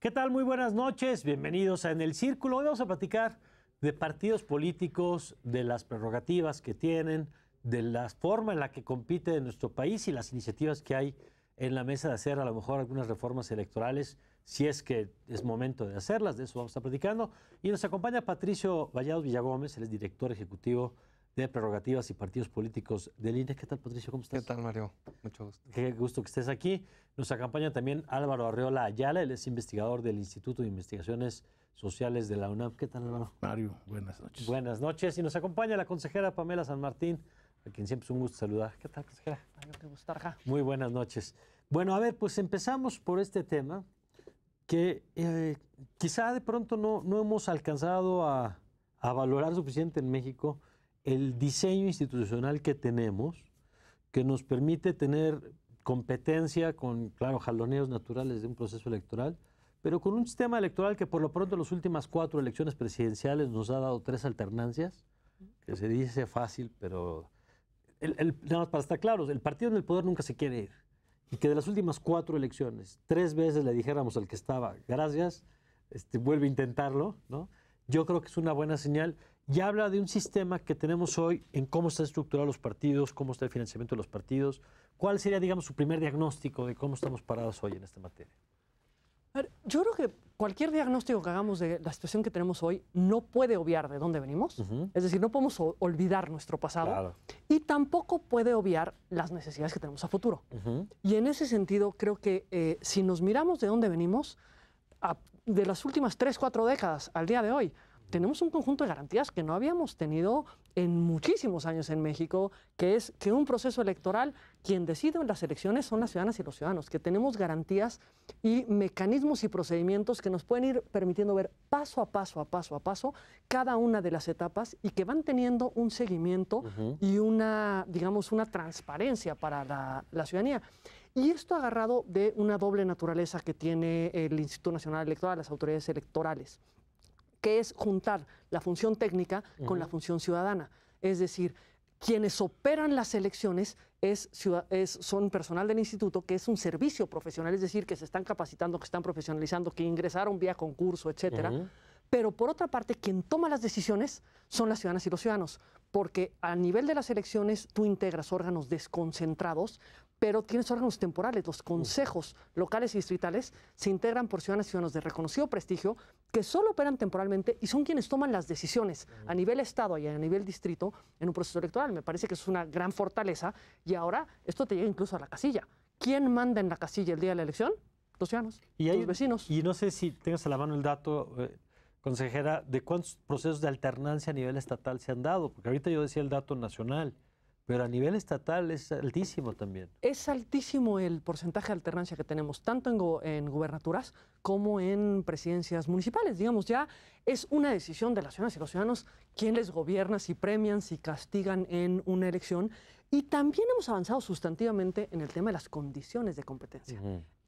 ¿Qué tal? Muy buenas noches, bienvenidos a En el Círculo. Hoy vamos a platicar de partidos políticos, de las prerrogativas que tienen, de la forma en la que compite en nuestro país y las iniciativas que hay en la mesa de hacer a lo mejor algunas reformas electorales, si es que es momento de hacerlas. De eso vamos a estar platicando. Y nos acompaña Patricio Vallados Villagómez, él es director ejecutivo de Prerrogativas y Partidos Políticos del INE. ¿Qué tal, Patricio? ¿Cómo estás? ¿Qué tal, Mario? Mucho gusto. Qué gusto que estés aquí. Nos acompaña también Álvaro Arreola Ayala, él es investigador del Instituto de Investigaciones Sociales de la UNAM. ¿Qué tal, Álvaro? Mario, buenas noches. Buenas noches. Y nos acompaña la consejera Pamela San Martín, a quien siempre es un gusto saludar. ¿Qué tal, consejera? Mario, qué gusto estar acá. Muy buenas noches. Bueno, a ver, pues empezamos por este tema que quizá de pronto no hemos alcanzado a valorar suficiente en México el diseño institucional que tenemos, que nos permite tener competencia con, claro, jaloneos naturales de un proceso electoral, pero con un sistema electoral que por lo pronto en las últimas 4 elecciones presidenciales nos ha dado 3 alternancias, que se dice fácil, pero nada más para estar claros, el partido en el poder nunca se quiere ir. Y que de las últimas 4 elecciones, 3 veces le dijéramos al que estaba, gracias, vuelve a intentarlo, ¿no? Yo creo que es una buena señal. Y habla de un sistema que tenemos hoy en cómo están estructurados los partidos, cómo está el financiamiento de los partidos. ¿Cuál sería, digamos, su primer diagnóstico de cómo estamos parados hoy en esta materia? A ver, yo creo que cualquier diagnóstico que hagamos de la situación que tenemos hoy no puede obviar de dónde venimos. Es decir, no podemos olvidar nuestro pasado. Claro. Y tampoco puede obviar las necesidades que tenemos a futuro. Y en ese sentido, creo que si nos miramos de dónde venimos, de las últimas 3, 4 décadas al día de hoy, tenemos un conjunto de garantías que no habíamos tenido en muchísimos años en México, que es que un proceso electoral, quien decide en las elecciones son las ciudadanas y los ciudadanos, que tenemos garantías y mecanismos y procedimientos que nos pueden ir permitiendo ver paso a paso cada una de las etapas y que van teniendo un seguimiento y una, digamos, una transparencia para la ciudadanía. Y esto agarrado de una doble naturaleza que tiene el Instituto Nacional Electoral, las autoridades electorales, que es juntar la función técnica con la función ciudadana. Es decir, quienes operan las elecciones son personal del instituto, que es un servicio profesional, es decir, que se están capacitando, que están profesionalizando, que ingresaron vía concurso, etcétera. Pero por otra parte, quien toma las decisiones son las ciudadanas y los ciudadanos, porque a nivel de las elecciones tú integras órganos desconcentrados, pero tienes órganos temporales. Los consejos locales y distritales se integran por ciudadanas y ciudadanos de reconocido prestigio que solo operan temporalmente y son quienes toman las decisiones a nivel estado y a nivel distrito en un proceso electoral. Me parece que eso es una gran fortaleza y ahora esto te llega incluso a la casilla. ¿Quién manda en la casilla el día de la elección? Los ciudadanos, los vecinos. Y no sé si tengas a la mano el dato, consejera, de cuántos procesos de alternancia a nivel estatal se han dado, porque ahorita yo decía el dato nacional, pero a nivel estatal es altísimo también. Es altísimo el porcentaje de alternancia que tenemos, tanto en gubernaturas como en presidencias municipales. Digamos, ya es una decisión de las ciudadanas y los ciudadanos quién les gobierna, si premian, si castigan en una elección. Y también hemos avanzado sustantivamente en el tema de las condiciones de competencia.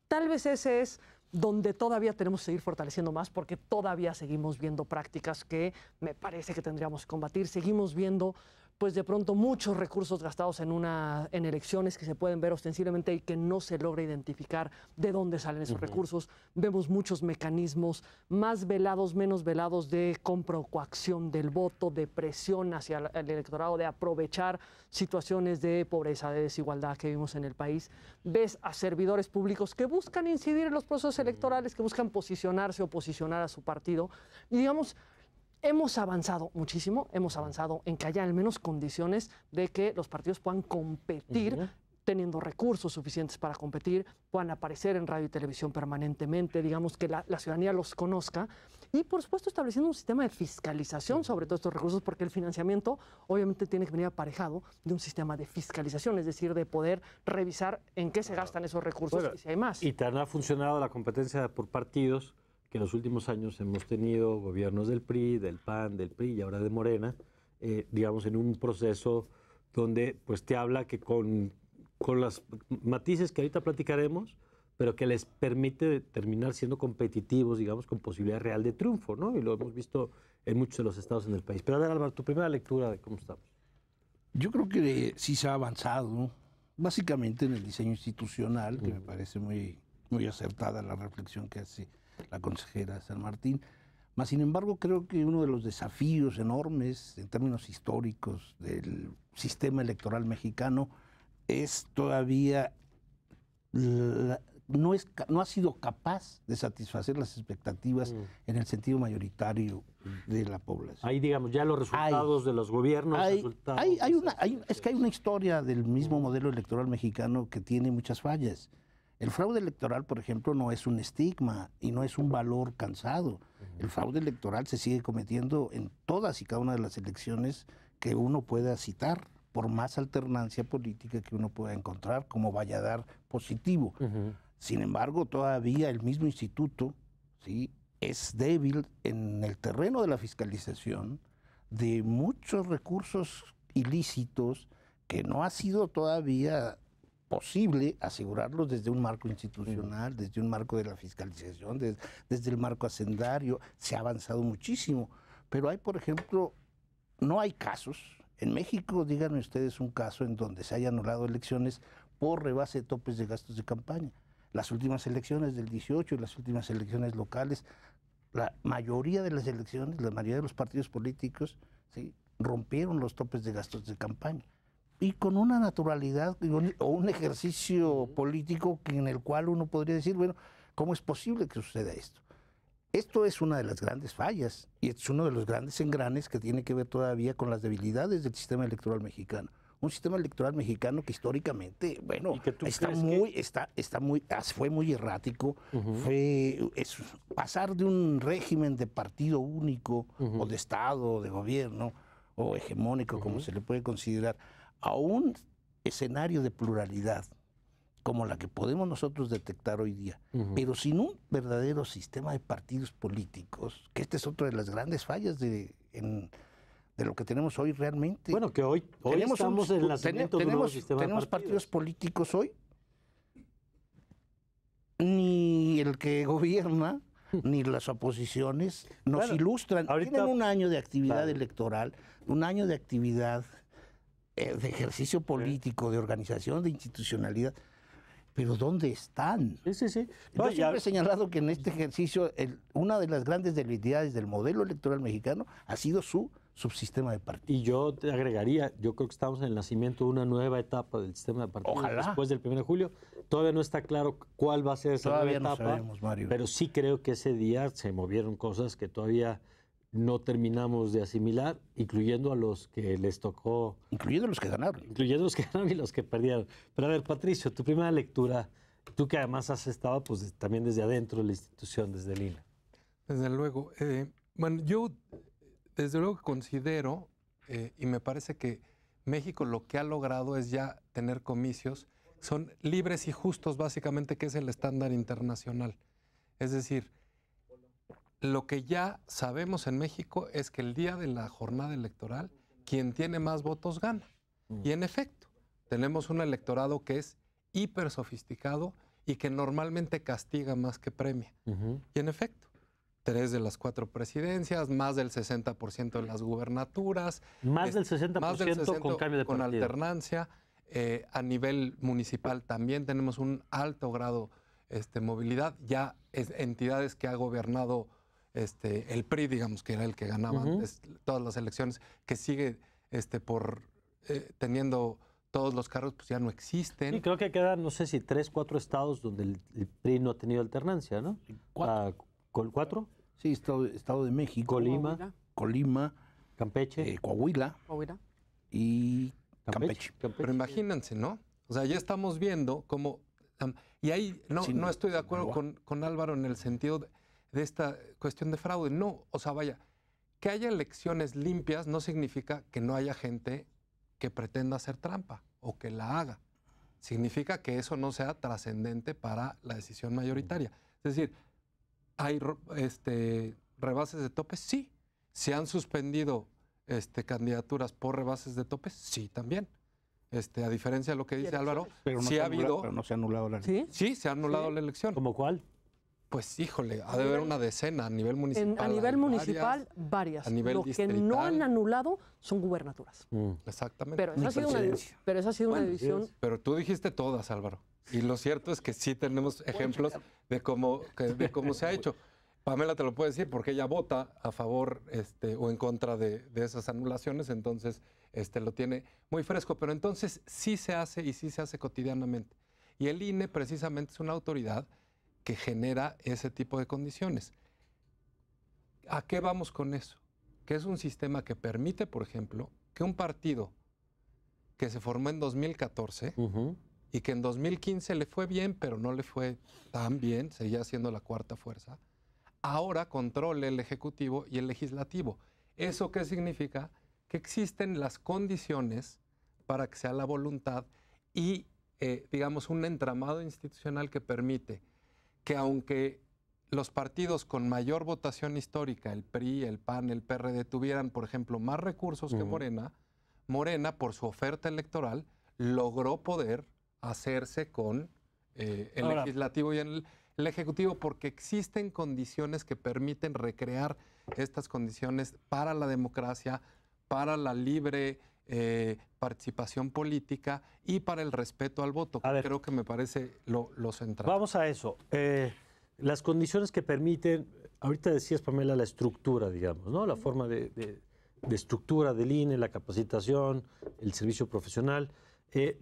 Tal vez ese es donde todavía tenemos que seguir fortaleciendo más, porque todavía seguimos viendo prácticas que me parece que tendríamos que combatir. Seguimos viendo, pues de pronto, muchos recursos gastados en elecciones que se pueden ver ostensiblemente y que no se logra identificar de dónde salen esos recursos. Vemos muchos mecanismos más velados, menos velados de compra o coacción del voto, de presión hacia el electorado, de aprovechar situaciones de pobreza, de desigualdad que vivimos en el país. Ves a servidores públicos que buscan incidir en los procesos electorales, que buscan posicionarse o posicionar a su partido. Y digamos, hemos avanzado muchísimo, hemos avanzado en que haya al menos condiciones de que los partidos puedan competir teniendo recursos suficientes para competir, puedan aparecer en radio y televisión permanentemente, digamos que la ciudadanía los conozca y, por supuesto, estableciendo un sistema de fiscalización sobre todos estos recursos, porque el financiamiento obviamente tiene que venir aparejado de un sistema de fiscalización, es decir, de poder revisar en qué se gastan esos recursos y si hay más. Y tan ha funcionado la competencia por partidos que en los últimos años hemos tenido gobiernos del PRI, del PAN, del PRI y ahora de Morena, digamos, en un proceso donde pues te habla que con los matices que ahorita platicaremos, pero que les permite terminar siendo competitivos, digamos, con posibilidad real de triunfo, ¿no? Y lo hemos visto en muchos de los estados en el país. Pero a ver, Álvaro, tu primera lectura de cómo estamos. Yo creo que sí se ha avanzado, ¿no? Básicamente en el diseño institucional, que me parece muy acertada la reflexión que hace la consejera San Martín. Mas, sin embargo, creo que uno de los desafíos enormes en términos históricos del sistema electoral mexicano es todavía no ha sido capaz de satisfacer las expectativas en el sentido mayoritario de la población. Ahí, digamos, ya los resultados de los gobiernos. Es que hay una historia del mismo modelo electoral mexicano que tiene muchas fallas. El fraude electoral, por ejemplo, no es un estigma y no es un valor cansado. El fraude electoral se sigue cometiendo en todas y cada una de las elecciones que uno pueda citar, por más alternancia política que uno pueda encontrar, como vaya a dar positivo. Sin embargo, todavía el mismo instituto, ¿sí?, es débil en el terreno de la fiscalización de muchos recursos ilícitos que no ha sido todavía posible asegurarlos desde un marco institucional, desde un marco de la fiscalización, desde el marco hacendario. Se ha avanzado muchísimo, pero hay, por ejemplo, no hay casos. En México, díganme ustedes un caso en donde se hayan anulado elecciones por rebase de topes de gastos de campaña. Las últimas elecciones del 18 y las últimas elecciones locales, la mayoría de las elecciones, la mayoría de los partidos políticos, ¿sí?, rompieron los topes de gastos de campaña. Y con una naturalidad o un ejercicio político en el cual uno podría decir, bueno, ¿cómo es posible que suceda esto? Esto es una de las grandes fallas y es uno de los grandes engranes que tiene que ver todavía con las debilidades del sistema electoral mexicano. Un sistema electoral mexicano que históricamente, bueno, fue muy errático, pasar de un régimen de partido único o de Estado o de gobierno o hegemónico, como se le puede considerar, a un escenario de pluralidad como la que podemos nosotros detectar hoy día, pero sin un verdadero sistema de partidos políticos, que esta es otra de las grandes fallas de lo que tenemos hoy realmente. Bueno, que hoy estamos en el nacimiento de un nuevo sistema tenemos de partidos políticos hoy, ni el que gobierna, ni las oposiciones nos ilustran. Tienen un año de actividad electoral, un año de actividad de ejercicio político, de organización, de institucionalidad. Pero ¿dónde están? Sí. Yo siempre he señalado que en este ejercicio una de las grandes debilidades del modelo electoral mexicano ha sido su subsistema de partidos. Y yo te agregaría, yo creo que estamos en el nacimiento de una nueva etapa del sistema de partidos. Ojalá. Después del 1 de julio. Todavía no está claro cuál va a ser esa nueva etapa. No sabemos, Mario. Pero sí creo que ese día se movieron cosas que todavía no terminamos de asimilar, incluyendo a los que les tocó. Incluyendo los que ganaron. Incluyendo los que ganaron y los que perdieron. Pero a ver, Patricio, tu primera lectura, tú que además has estado pues también desde adentro de la institución, desde el INE. Desde luego. Bueno, yo desde luego considero, y me parece que México lo que ha logrado es ya tener comicios, son libres y justos básicamente, que es el estándar internacional. Es decir, lo que ya sabemos en México es que el día de la jornada electoral, quien tiene más votos gana. Y en efecto, tenemos un electorado que es hiper sofisticado y que normalmente castiga más que premia. Y en efecto, 3 de las 4 presidencias, más del 60% de las gubernaturas. Más del 60% con cambio de partido. Con alternancia. A nivel municipal también tenemos un alto grado de movilidad. Ya entidades que ha gobernado el PRI, digamos, que era el que ganaba antes todas las elecciones, que sigue teniendo todos los cargos, pues ya no existen. Y creo que quedan, no sé si 3, 4 estados donde el PRI no ha tenido alternancia, ¿no? 4. Sí, Estado de México. Colima. Campeche. Coahuila. Y Campeche. Pero imagínense, ¿no? O sea, ya estamos viendo cómo... y ahí no estoy de acuerdo con Álvaro en el sentido de esta cuestión de fraude. No, o sea, vaya, que haya elecciones limpias no significa que no haya gente que pretenda hacer trampa o que la haga. Significa que eso no sea trascendente para la decisión mayoritaria. Es decir, ¿hay rebases de topes? Sí. ¿Se han suspendido candidaturas por rebases de topes? Sí, también. A diferencia de lo que dice Álvaro, pero sí ha habido... Pero no se ha anulado la elección. Sí, se ha anulado la elección. ¿Cómo cuál? Pues híjole, ha de haber una decena a nivel municipal. A nivel municipal, varias. A nivel lo distrital. Que no han anulado son gubernaturas. Exactamente. Pero esa ha sido una división. Pero tú dijiste todas, Álvaro. Y lo cierto es que sí tenemos ejemplos de cómo se ha hecho. Pamela te lo puede decir porque ella vota a favor o en contra de esas anulaciones, entonces lo tiene muy fresco. Pero entonces sí se hace y sí se hace cotidianamente. Y el INE precisamente es una autoridad que genera ese tipo de condiciones. ¿A qué vamos con eso? Que es un sistema que permite, por ejemplo, que un partido que se formó en 2014 y que en 2015 le fue bien, pero no le fue tan bien, seguía siendo la cuarta fuerza, ahora controle el Ejecutivo y el Legislativo. ¿Eso qué significa? Que existen las condiciones para que sea la voluntad y, digamos, un entramado institucional que permite que aunque los partidos con mayor votación histórica, el PRI, el PAN, el PRD, tuvieran, por ejemplo, más recursos que Morena, Morena, por su oferta electoral, logró poder hacerse con el Legislativo y el Ejecutivo porque existen condiciones que permiten recrear estas condiciones para la democracia, para la libre participación política y para el respeto al voto. Creo que me parece lo central. Vamos a eso. Las condiciones que permiten, ahorita decías, Pamela, la estructura, digamos, ¿no? La forma de estructura del INE, la capacitación, el servicio profesional.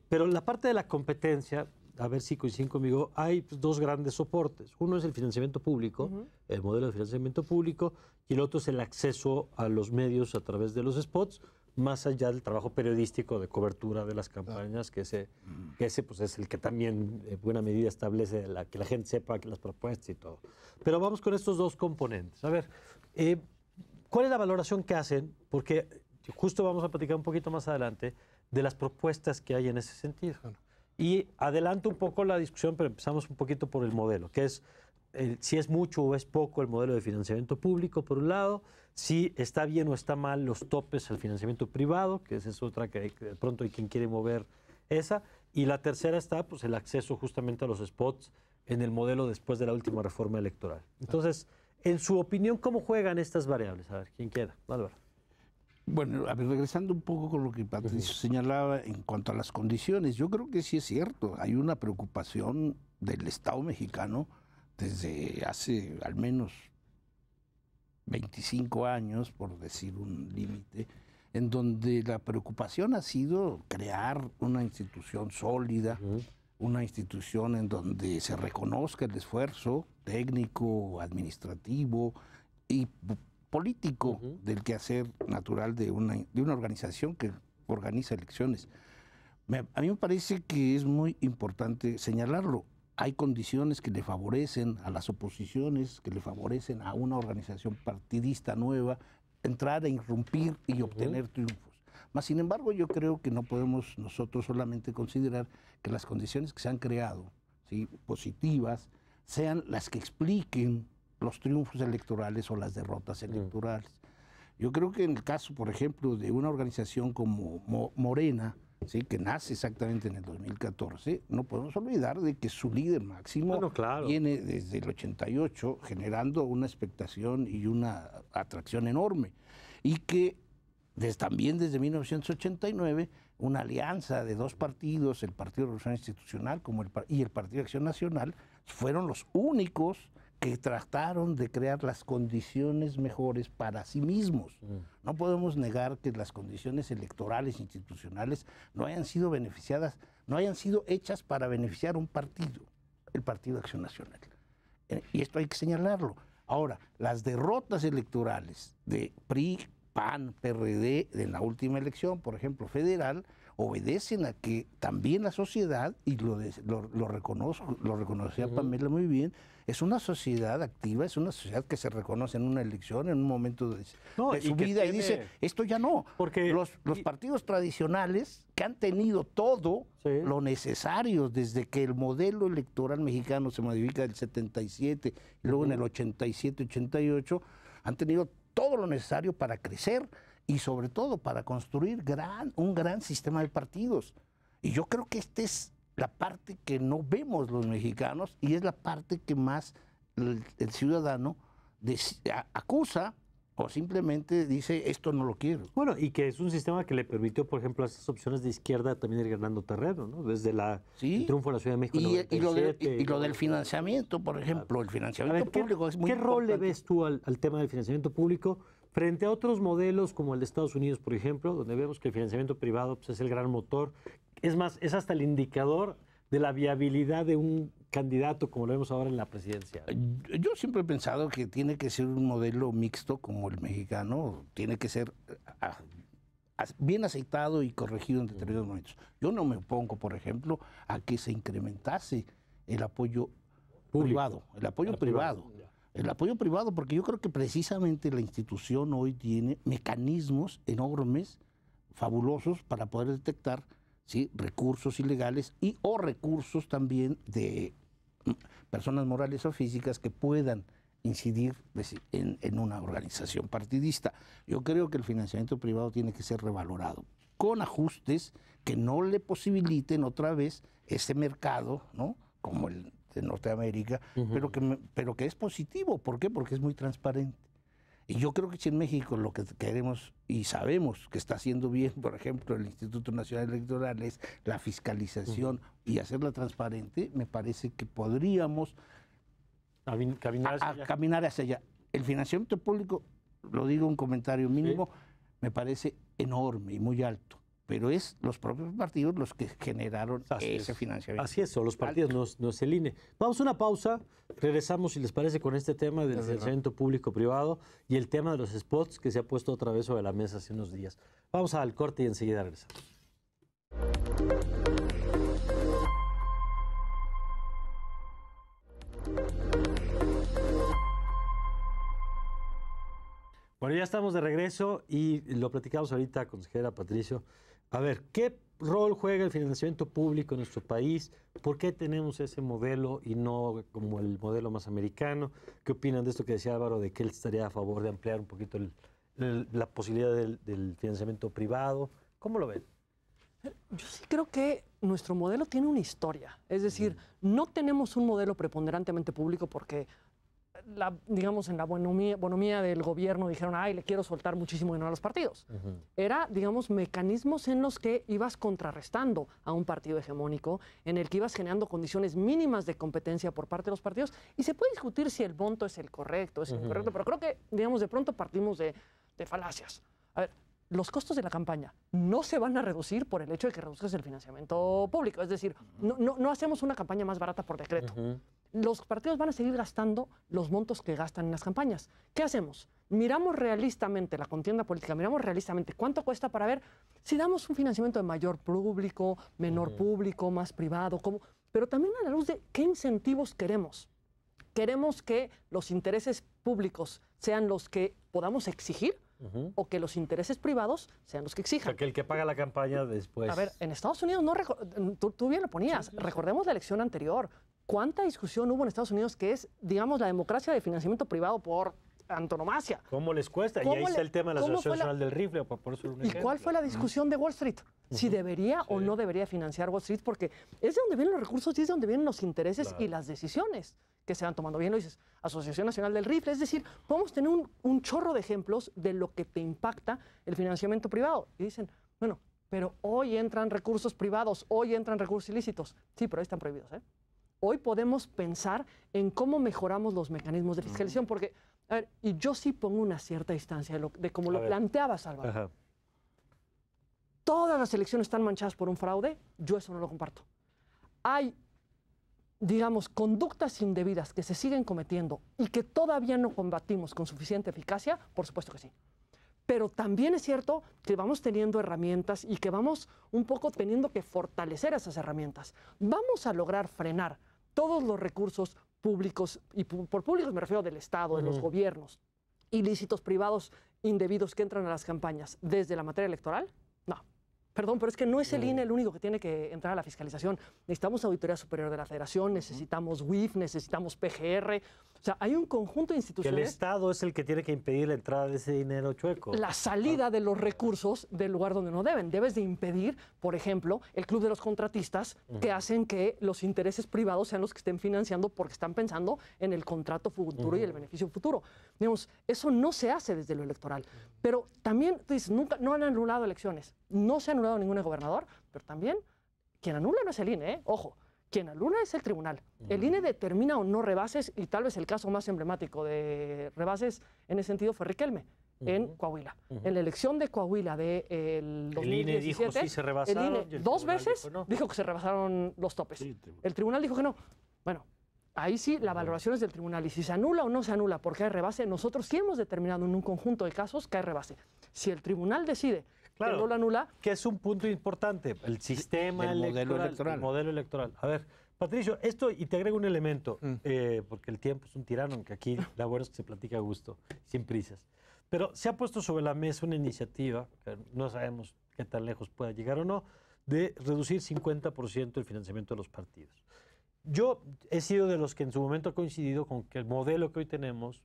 Pero la parte de la competencia, a ver si coinciden conmigo, hay dos grandes soportes. Uno es el financiamiento público, el modelo de financiamiento público, y el otro es el acceso a los medios a través de los spots, más allá del trabajo periodístico de cobertura de las campañas, que ese pues es el que también en buena medida establece que la gente sepa que las propuestas y todo. Pero vamos con estos dos componentes. A ver, ¿cuál es la valoración que hacen? Porque justo vamos a platicar un poquito más adelante de las propuestas que hay en ese sentido. Y adelanto un poco la discusión, pero empezamos un poquito por el modelo, que es si es mucho o es poco el modelo de financiamiento público, por un lado, si está bien o está mal los topes al financiamiento privado, que esa es otra que de pronto hay quien quiere mover esa, y la tercera está pues, el acceso justamente a los spots en el modelo después de la última reforma electoral. Entonces, en su opinión, ¿cómo juegan estas variables? A ver, ¿quién queda? Álvaro. Bueno, a ver, regresando un poco con lo que Patricio señalaba en cuanto a las condiciones, yo creo que sí es cierto, hay una preocupación del Estado mexicano desde hace al menos 25 años, por decir un límite, en donde la preocupación ha sido crear una institución sólida, una institución en donde se reconozca el esfuerzo técnico, administrativo y político del quehacer natural de una organización que organiza elecciones. A mí me parece que es muy importante señalarlo. Hay condiciones que le favorecen a las oposiciones, que le favorecen a una organización partidista nueva, entrar a irrumpir y obtener triunfos. Mas, sin embargo, yo creo que no podemos nosotros solamente considerar que las condiciones que se han creado, ¿sí?, positivas, sean las que expliquen los triunfos electorales o las derrotas electorales. Yo creo que en el caso, por ejemplo, de una organización como Morena, ¿sí?, que nace exactamente en el 2014, no podemos olvidar de que su líder máximo viene desde el 88 generando una expectación y una atracción enorme. Y que también desde 1989 una alianza de dos partidos, el Partido de Revolución Institucional y el Partido de Acción Nacional, fueron los únicos que trataron de crear las condiciones mejores para sí mismos. No podemos negar que las condiciones electorales institucionales no hayan sido beneficiadas, no hayan sido hechas para beneficiar a un partido, el Partido de Acción Nacional. Y esto hay que señalarlo. Ahora, las derrotas electorales de PRI, PAN, PRD en la última elección, por ejemplo, federal, obedecen a que también la sociedad, y lo reconocía Pamela muy bien, es una sociedad activa, es una sociedad que se reconoce en una elección, en un momento de su vida, y dice, esto ya no. Porque los partidos tradicionales que han tenido todo lo necesario desde que el modelo electoral mexicano se modifica en el 77 y luego en el 87, 88, han tenido todo lo necesario para crecer y sobre todo para construir un gran sistema de partidos. Y yo creo que esta es la parte que no vemos los mexicanos y es la parte que más el ciudadano acusa o simplemente dice, esto no lo quiero. Bueno, y que es un sistema que le permitió, por ejemplo, a esas opciones de izquierda también ir ganando terreno, ¿no? Desde el triunfo de la Ciudad de México en 97. Y lo del financiamiento, por ejemplo, el financiamiento público es muy importante. ¿Qué rol le importante. ves tú al tema del financiamiento público frente a otros modelos como el de Estados Unidos, por ejemplo, donde vemos que el financiamiento privado pues, es el gran motor? Es más, es hasta el indicador de la viabilidad de un candidato, como lo vemos ahora en la presidencia. Yo siempre he pensado que tiene que ser un modelo mixto como el mexicano, tiene que ser bien aceitado y corregido en determinados momentos. Yo no me opongo, por ejemplo, a que se incrementase el apoyo privado, el apoyo privado, porque yo creo que precisamente la institución hoy tiene mecanismos enormes, fabulosos, para poder detectar, ¿sí?, recursos ilegales o recursos también de personas morales o físicas que puedan incidir en una organización partidista. Yo creo que el financiamiento privado tiene que ser revalorado con ajustes que no le posibiliten otra vez ese mercado, ¿no?, como el de Norteamérica, pero que es positivo. ¿Por qué? Porque es muy transparente. Y yo creo que si en México lo que queremos y sabemos que está haciendo bien, por ejemplo, el Instituto Nacional Electoral, es la fiscalización y hacerla transparente, me parece que podríamos caminar hacia allá. El financiamiento público, lo digo un comentario mínimo, me parece enorme y muy alto, pero es los propios partidos los que generaron ese financiamiento. Así es, o los partidos, no es el INE. Vamos a una pausa, regresamos, si les parece, con este tema del financiamiento público-privado y el tema de los spots que se ha puesto otra vez sobre la mesa hace unos días. Vamos al corte y enseguida regresamos. Bueno, ya estamos de regreso y lo platicamos ahorita, consejera Patricio. A ver, ¿qué rol juega el financiamiento público en nuestro país? ¿Por qué tenemos ese modelo y no como el modelo más americano? ¿Qué opinan de esto que decía Álvaro, de que él estaría a favor de ampliar un poquito la posibilidad del financiamiento privado? ¿Cómo lo ven? Yo sí creo que nuestro modelo tiene una historia. Es decir, no tenemos un modelo preponderantemente público porque digamos, en la bonomía del gobierno dijeron, ay, le quiero soltar muchísimo dinero a los partidos. Era, digamos, mecanismos en los que ibas contrarrestando a un partido hegemónico, en el que ibas generando condiciones mínimas de competencia por parte de los partidos, y se puede discutir si el monto es el correcto, es incorrecto, pero creo que, digamos, de pronto partimos de falacias. A ver, los costos de la campaña no se van a reducir por el hecho de que reduzcas el financiamiento público. Es decir, no hacemos una campaña más barata por decreto. Los partidos van a seguir gastando los montos que gastan en las campañas. ¿Qué hacemos? Miramos realistamente la contienda política, miramos realistamente cuánto cuesta para ver si damos un financiamiento de mayor público, menor público, más privado, pero también a la luz de qué incentivos queremos. ¿Queremos que los intereses públicos sean los que podamos exigir? O que los intereses privados sean los que exijan. O sea, que el que paga la campaña después... A ver, en Estados Unidos, tú bien lo ponías, recordemos la elección anterior. ¿Cuánta discusión hubo en Estados Unidos que es, digamos, la democracia de financiamiento privado por antonomasia? ¿Cómo les cuesta? Y ahí está el tema de la Asociación Nacional del Rifle. Por eso ¿Y cuál fue la discusión de Wall Street? Si debería o no debería financiar Wall Street, porque es de donde vienen los recursos y es de donde vienen los intereses y las decisiones que se van tomando. Bien lo dices, Asociación Nacional del Rifle. Es decir, podemos tener un chorro de ejemplos de lo que te impacta el financiamiento privado. Y dicen, bueno, pero hoy entran recursos privados, hoy entran recursos ilícitos. Sí, pero ahí están prohibidos, ¿eh? Hoy podemos pensar en cómo mejoramos los mecanismos de fiscalización, porque, a ver, y yo sí pongo una cierta distancia de cómo lo planteabas, Álvaro. Ajá. Todas las elecciones están manchadas por un fraude, yo eso no lo comparto. Hay, digamos, conductas indebidas que se siguen cometiendo y que todavía no combatimos con suficiente eficacia, por supuesto que sí. Pero también es cierto que vamos teniendo herramientas y que vamos un poco teniendo que fortalecer esas herramientas. Vamos a lograr frenar todos los recursos públicos, y por públicos me refiero del Estado, de los gobiernos, ilícitos privados indebidos que entran a las campañas desde la materia electoral. No. Perdón, pero es que no es el INE el único que tiene que entrar a la fiscalización. Necesitamos Auditoría Superior de la Federación, necesitamos WIF, necesitamos PGR. O sea, hay un conjunto de Que el instituciones. Estado es el que tiene que impedir la entrada de ese dinero chueco. La salida de los recursos del lugar donde no deben. Debes de impedir, por ejemplo, el club de los contratistas que hacen que los intereses privados sean los que estén financiando porque están pensando en el contrato futuro y el beneficio futuro. Digamos, eso no se hace desde lo electoral. Pero también, tú dices, nunca, no han anulado elecciones. No se ha anulado ningún gobernador, pero también quien anula no es el INE, ¿eh? Ojo. Quien anula es el tribunal. El INE determina o no rebases, y tal vez el caso más emblemático de rebases en ese sentido fue Riquelme, en Coahuila. En la elección de Coahuila del 2017, El INE dijo sí se rebasaron. el y INE el dos tribunal veces dijo no. dijo que se rebasaron los topes. Sí, El tribunal dijo que no. Bueno, ahí sí la valoración es del tribunal. Y si se anula o no se anula porque hay rebase, nosotros sí hemos determinado en un conjunto de casos que hay rebase. Si el tribunal decide Claro. que no lo anula, Que es un punto importante, el sistema Del modelo electoral. electoral. El modelo electoral. A ver, Patricio, esto, y te agrego un elemento, porque el tiempo es un tirano, aunque aquí la buena es que se platica a gusto, sin prisas. Pero se ha puesto sobre la mesa una iniciativa, que no sabemos qué tan lejos pueda llegar o no, de reducir 50% el financiamiento de los partidos. Yo he sido de los que en su momento ha coincidido con que el modelo que hoy tenemos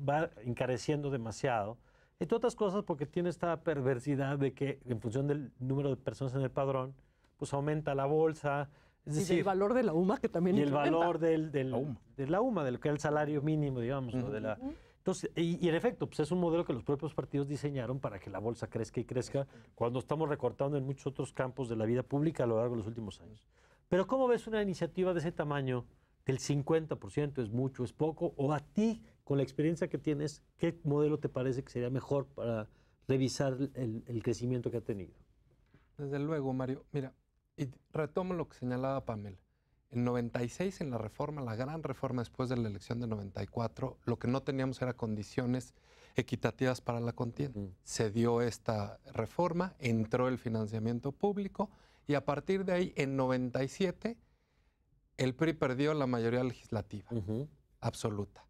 va encareciendo demasiado, entre otras cosas porque tiene esta perversidad de que en función del número de personas en el padrón, pues aumenta la bolsa, es y decir, del valor de la UMA que también y el incrementa. valor de la UMA, del que es el salario mínimo, digamos. ¿No? De la, entonces, y en efecto, pues es un modelo que los propios partidos diseñaron para que la bolsa crezca y crezca cuando estamos recortando en muchos otros campos de la vida pública a lo largo de los últimos años. Pero ¿cómo ves una iniciativa de ese tamaño, del 50%? ¿Es mucho, es poco? ¿O a ti, con la experiencia que tienes, qué modelo te parece que sería mejor para revisar el crecimiento que ha tenido? Desde luego, Mario. Mira, y retomo lo que señalaba Pamela. En 96, en la reforma, la gran reforma después de la elección de 94, lo que no teníamos era condiciones equitativas para la contienda. Se dio esta reforma, entró el financiamiento público y a partir de ahí, en 97, el PRI perdió la mayoría legislativa absoluta.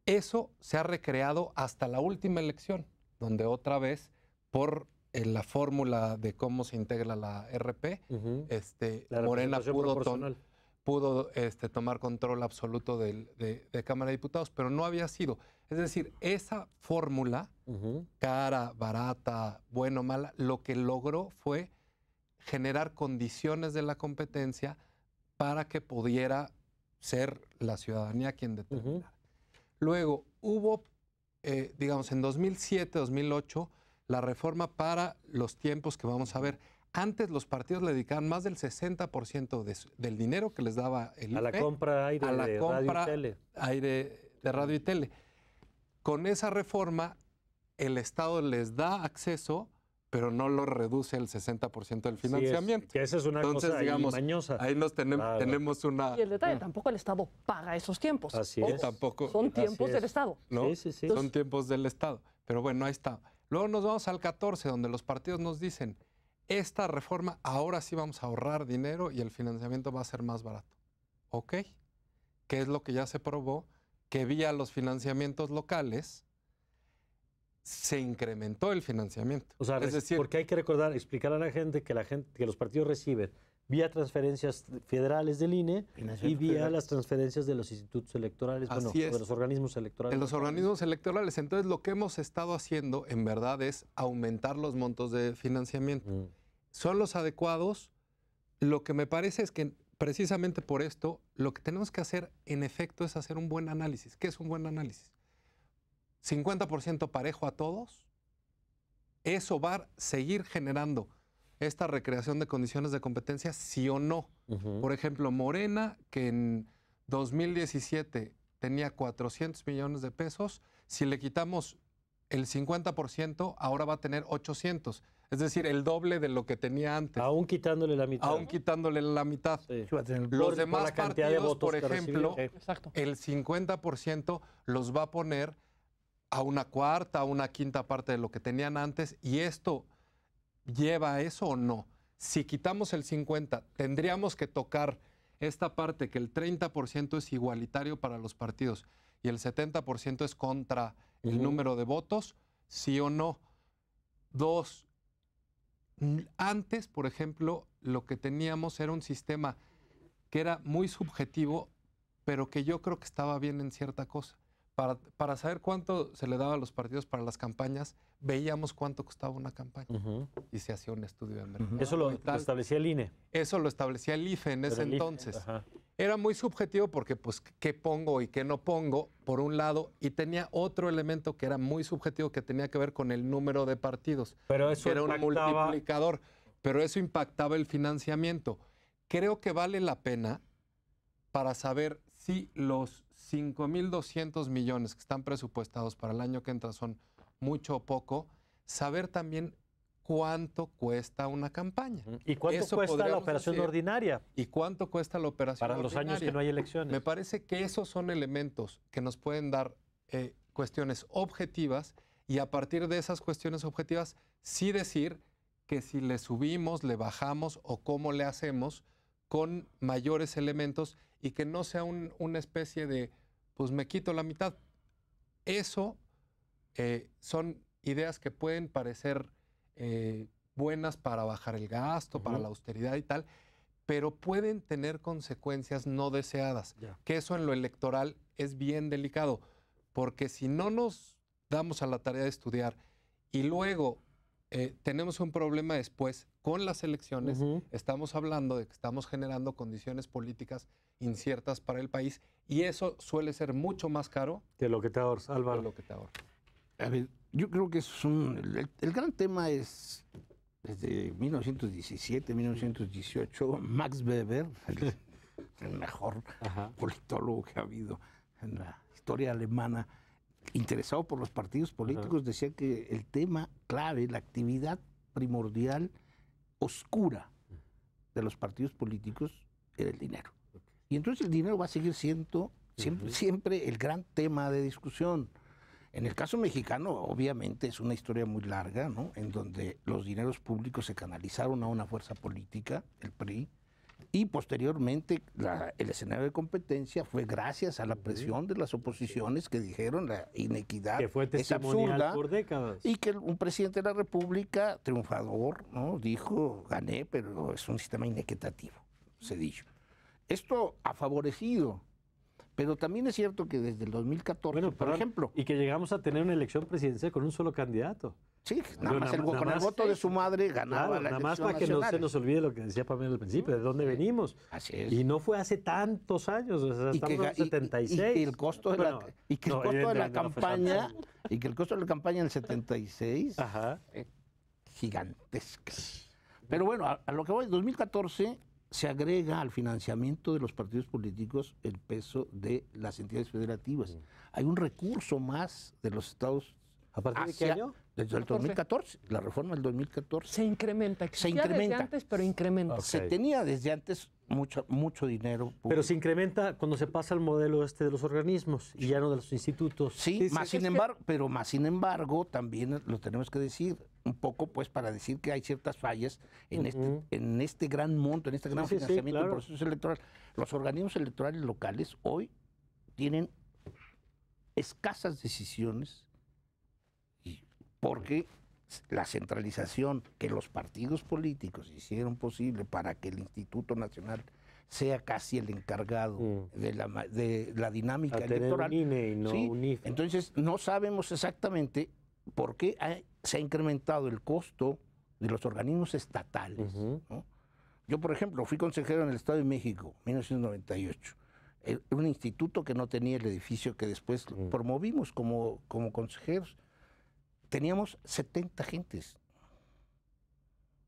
Eso se ha recreado hasta la última elección, donde otra vez, por la fórmula de cómo se integra la RP, La Morena representación pudo, proporcional. pudo tomar control absoluto de Cámara de Diputados, pero no había sido. Es decir, esa fórmula, cara, barata, bueno, mala, lo que logró fue generar condiciones de la competencia para que pudiera ser la ciudadanía quien determinara. Luego hubo, digamos, en 2007, 2008, la reforma para los tiempos que vamos a ver. Antes los partidos le dedicaban más del 60% del dinero que les daba el IFE A la compra aire a la de compra radio y tele. aire de radio y tele. Con esa reforma, el Estado les da acceso, pero no lo reduce el 60% del financiamiento. Sí, que esa es una Entonces, cosa ahí digamos, mañosa. ahí nos Claro. tenemos una... Y el detalle, tampoco el Estado paga esos tiempos. Así o es. tampoco, Son tiempos es. del Estado. ¿no? Sí, sí, sí. Son tiempos del Estado. Pero bueno, ahí está. Luego nos vamos al 14, donde los partidos nos dicen, esta reforma, ahora sí vamos a ahorrar dinero y el financiamiento va a ser más barato. ¿Ok? ¿Qué es lo que ya se probó? Que vía los financiamientos locales se incrementó el financiamiento. O sea, es decir, porque hay que recordar, explicar a la gente que los partidos reciben vía transferencias federales del INE y Financiamiento vía federal. las transferencias de los institutos electorales, bueno, Así es. de los organismos electorales. en los organismos electorales. Entonces, lo que hemos estado haciendo, en verdad, es aumentar los montos de financiamiento. ¿Son los adecuados? Lo que me parece es que precisamente por esto, lo que tenemos que hacer, en efecto, es hacer un buen análisis. ¿Qué es un buen análisis? 50% parejo a todos. ¿Eso va a seguir generando esta recreación de condiciones de competencia, sí o no? Por ejemplo, Morena, que en 2017 tenía 400 millones de pesos, si le quitamos el 50%, ahora va a tener 800. Es decir, el doble de lo que tenía antes. Aún quitándole la mitad. Aún quitándole la mitad. Sí. Sí, va a tener el- Los Por demás la cantidad de partidos, votos por que ejemplo, recibieron. Exacto. el 50% los va a poner a una cuarta, a una quinta parte de lo que tenían antes. ¿Y esto lleva a eso o no? Si quitamos el 50%, tendríamos que tocar esta parte que el 30% es igualitario para los partidos y el 70% es contra el número de votos, ¿sí o no? Dos, antes, por ejemplo, lo que teníamos era un sistema que era muy subjetivo, pero que yo creo que estaba bien en cierta cosa. Para saber cuánto se le daba a los partidos para las campañas, veíamos cuánto costaba una campaña y se hacía un estudio de mercado. Eso lo establecía el INE. Eso lo establecía el IFE en ese entonces. Ajá. Era muy subjetivo porque, pues, qué pongo y qué no pongo, por un lado, y tenía otro elemento que era muy subjetivo que tenía que ver con el número de partidos. Pero eso que era un impactaba- multiplicador, pero eso impactaba el financiamiento. Creo que vale la pena para saber si los 5.200 millones que están presupuestados para el año que entra son mucho o poco, saber también cuánto cuesta una campaña. ¿Y cuánto Eso cuesta la podríamos operación decir. ordinaria ¿Y cuánto cuesta la operación para los años ordinaria? que no hay elecciones? Me parece que esos son elementos que nos pueden dar cuestiones objetivas y a partir de esas cuestiones objetivas sí decir que si le subimos, le bajamos o cómo le hacemos con mayores elementos y que no sea una especie de, pues me quito la mitad. Eso son ideas que pueden parecer buenas para bajar el gasto, para la austeridad y tal, pero pueden tener consecuencias no deseadas. Ya. Que eso en lo electoral es bien delicado, porque si no nos damos a la tarea de estudiar y luego tenemos un problema después con las elecciones, estamos hablando de que estamos generando condiciones políticas inciertas para el país y eso suele ser mucho más caro Que lo que te ahorras, que Álvaro. lo que te ahorra. A ver, yo creo que el gran tema es, desde 1917, 1918, Max Weber, el mejor Ajá. politólogo que ha habido en la historia alemana, interesado por los partidos políticos, decía que el tema clave, la actividad primordial, oscura de los partidos políticos era el dinero. Y entonces el dinero va a seguir siendo siempre el gran tema de discusión. En el caso mexicano, obviamente, es una historia muy larga, ¿no? En donde los dineros públicos se canalizaron a una fuerza política, el PRI, y posteriormente el escenario de competencia fue gracias a la presión de las oposiciones que dijeron la inequidad Que fue es testimonial absurda por décadas. y que un presidente de la República, triunfador, ¿no? Dijo, gané, pero es un sistema inequitativo, se dijo. Esto ha favorecido, pero también es cierto que desde el 2014, Bueno, por perdón, ejemplo, y que llegamos a tener una elección presidencial con un solo candidato. sí, Pero con el más- voto de su madre ganaba Claro, la nada más elección para que no se nacional. nos olvide lo que decía Pamela al principio, de dónde venimos. Así es. Y no fue hace tantos años, o sea, Y que, estamos en y- 76. y el costo de Bueno, y que el no, costo de la evidentemente no fue campaña tanto. y que el costo de la campaña en el 76 Ajá. gigantesca. Pero bueno, a lo que voy, en 2014 se agrega al financiamiento de los partidos políticos el peso de las entidades federativas. Hay un recurso más de los estados ¿A partir de qué hacia- año? Desde el 2014, la reforma del 2014. Se incrementa. Existía incrementa. desde antes, pero incrementa. Ok. Se tenía desde antes mucho dinero público. Pero se incrementa cuando se pasa al modelo este de los organismos y ya no de los institutos. Sí, Sí, más sí, sin es que- embargo, pero más sin embargo, también lo tenemos que decir un poco, pues, para decir que hay ciertas fallas en este gran monto, en este gran Sí, sí, sí, financiamiento del claro. proceso electoral. Los organismos electorales locales hoy tienen escasas decisiones porque la centralización que los partidos políticos hicieron posible para que el Instituto Nacional sea casi el encargado de la dinámica A tener electoral. un INE y no Sí, un IFE. entonces no sabemos exactamente por qué se ha incrementado el costo de los organismos estatales. ¿No? Yo, por ejemplo, fui consejero en el Estado de México, 1998. Un instituto que no tenía el edificio que después promovimos como consejeros. Teníamos 70 gentes.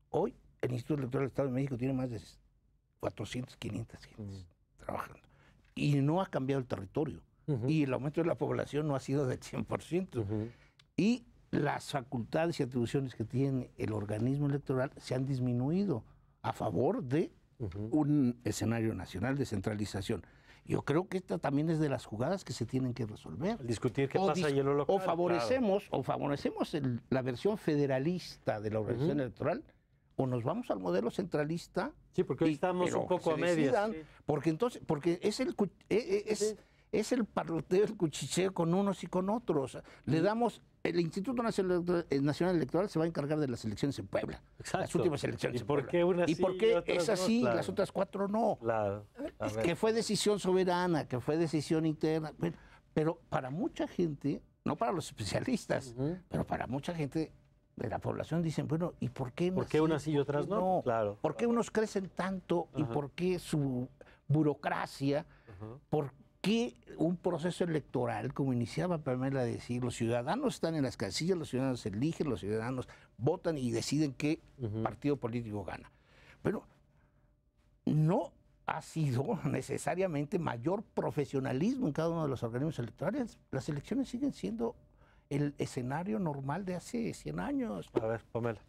Hoy el Instituto Electoral del Estado de México tiene más de 400, 500 gentes trabajando. Y no ha cambiado el territorio. Y el aumento de la población no ha sido del 100%. Y las facultades y atribuciones que tiene el organismo electoral se han disminuido a favor de un escenario nacional de centralización. Yo creo que esta también es de las jugadas que se tienen que resolver. Discutir qué pasa ahí en lo local. O favorecemos la versión federalista de la organización electoral, o nos vamos al modelo centralista. Sí, porque hoy estamos pero un poco que a se medias. decidan, porque entonces, porque es es el parloteo, el cuchicheo con unos y con otros. Le damos, el Instituto Nacional Electoral se va a encargar de las elecciones en Puebla. Exacto. Las últimas elecciones ¿Y por qué unas ¿Y sí por y qué otras esas no? sí y Claro. las otras 4 no? Claro. A ver. Que fue decisión soberana, que fue decisión interna. Bueno, pero para mucha gente, no para los especialistas, pero para mucha gente de la población dicen, bueno, ¿y por qué ¿Por qué unas sí y otras no? Claro. ¿Por qué unos crecen tanto y por qué su burocracia? ¿Por qué un proceso electoral, como iniciaba Pamela a decir, los ciudadanos están en las casillas, los ciudadanos eligen, los ciudadanos votan y deciden qué partido político gana? Pero no ha sido necesariamente mayor profesionalismo en cada uno de los organismos electorales. Las elecciones siguen siendo el escenario normal de hace 100 años. A ver, Pamela.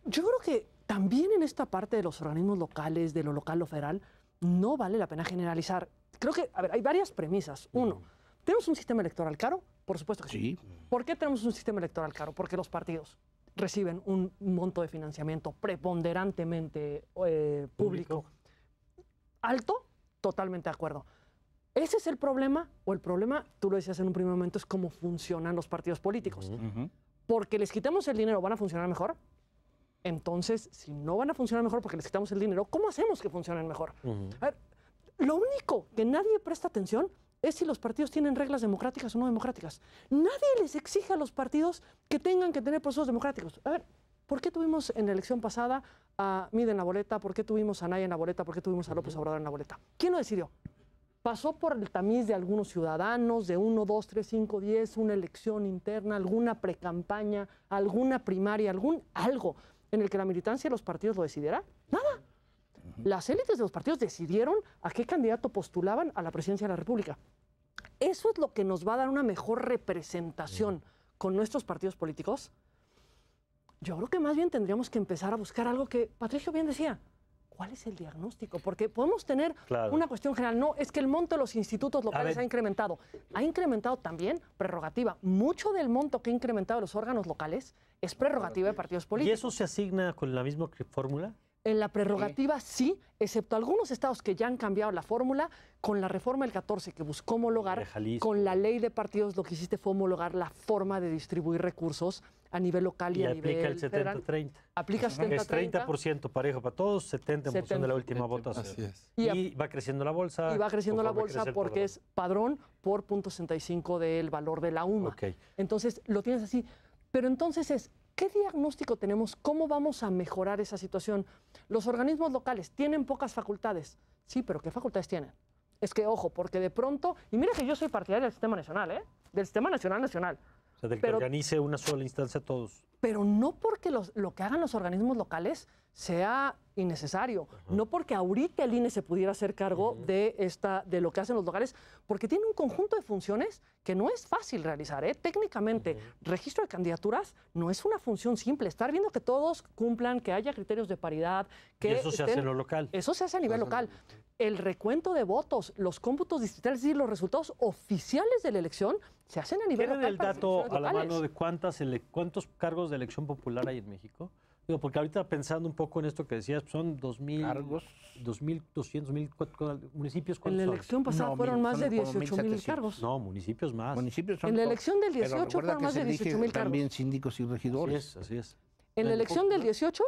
Yo creo que también en esta parte de los organismos locales, de lo local, lo federal, no vale la pena generalizar. Creo que, a ver, hay varias premisas. Uno, ¿tenemos un sistema electoral caro? Por supuesto que sí. ¿Por qué tenemos un sistema electoral caro? Porque los partidos reciben un monto de financiamiento preponderantemente público alto, totalmente de acuerdo. ¿Ese es el problema? O el problema, tú lo decías en un primer momento, es cómo funcionan los partidos políticos. Porque les quitamos el dinero, ¿van a funcionar mejor? Entonces, si no van a funcionar mejor porque les quitamos el dinero, ¿cómo hacemos que funcionen mejor? A ver, lo único que nadie presta atención es si los partidos tienen reglas democráticas o no democráticas. Nadie les exige a los partidos que tengan que tener procesos democráticos. A ver, ¿por qué tuvimos en la elección pasada a Mide en la boleta? ¿Por qué tuvimos a Naya en la boleta? ¿Por qué tuvimos a López Obrador en la boleta? ¿Quién lo decidió? Pasó por el tamiz de algunos ciudadanos, de 1, 2, 3, 5, 10, una elección interna, alguna precampaña, alguna primaria, algo en el que la militancia de los partidos lo decidiera. Nada. Las élites de los partidos decidieron a qué candidato postulaban a la presidencia de la República. Eso es lo que nos va a dar una mejor representación con nuestros partidos políticos. Yo creo que más bien tendríamos que empezar a buscar algo que Patricio bien decía. ¿Cuál es el diagnóstico? Porque podemos tener una cuestión general. No, es que el monto de los institutos locales ha incrementado. Ha incrementado también prerrogativa. Mucho del monto que ha incrementado los órganos locales es prerrogativa de partidos políticos. ¿Y eso se asigna con la misma fórmula? En la prerrogativa sí, excepto algunos estados que ya han cambiado la fórmula. Con la reforma del 14 que buscó homologar, con la ley de partidos lo que hiciste fue homologar la forma de distribuir recursos a nivel local y a nivel federal. Aplica el 70-30. Es 30% parejo para todos, 70% en función de la última votación. Así es. Y va creciendo la bolsa. Y va creciendo la bolsa porque es padrón por 0.65 del valor de la UMA. Entonces lo tienes así. Pero entonces ¿qué diagnóstico tenemos? ¿Cómo vamos a mejorar esa situación? Los organismos locales tienen pocas facultades. Sí, pero ¿qué facultades tienen? Es que, ojo, porque de pronto... Y mira que yo soy partidario del sistema nacional, ¿eh? Del sistema nacional. O sea, del que organice una sola instancia a todos. Pero no porque lo que hagan los organismos locales sea innecesario. No porque ahorita el INE se pudiera hacer cargo de lo que hacen los locales, porque tiene un conjunto de funciones que no es fácil realizar. Técnicamente, registro de candidaturas no es una función simple. Estar viendo que todos cumplan, que haya criterios de paridad. Que y eso se hace en lo local. Eso se hace a nivel local. El recuento de votos, los cómputos distritales, es decir, los resultados oficiales de la elección se hacen a nivel local. ¿Tienen el dato a la mano de cuántos cargos de elección popular hay en México? Digo, porque ahorita pensando un poco en esto que decías, son 2.000 cargos, 2.200, 1.000 municipios. En la elección pasada fueron más de 18.000 cargos. No, municipios más. Municipios son en la elección del 18 fueron más de 18.000 cargos. También síndicos y regidores. Así es. En la elección del 18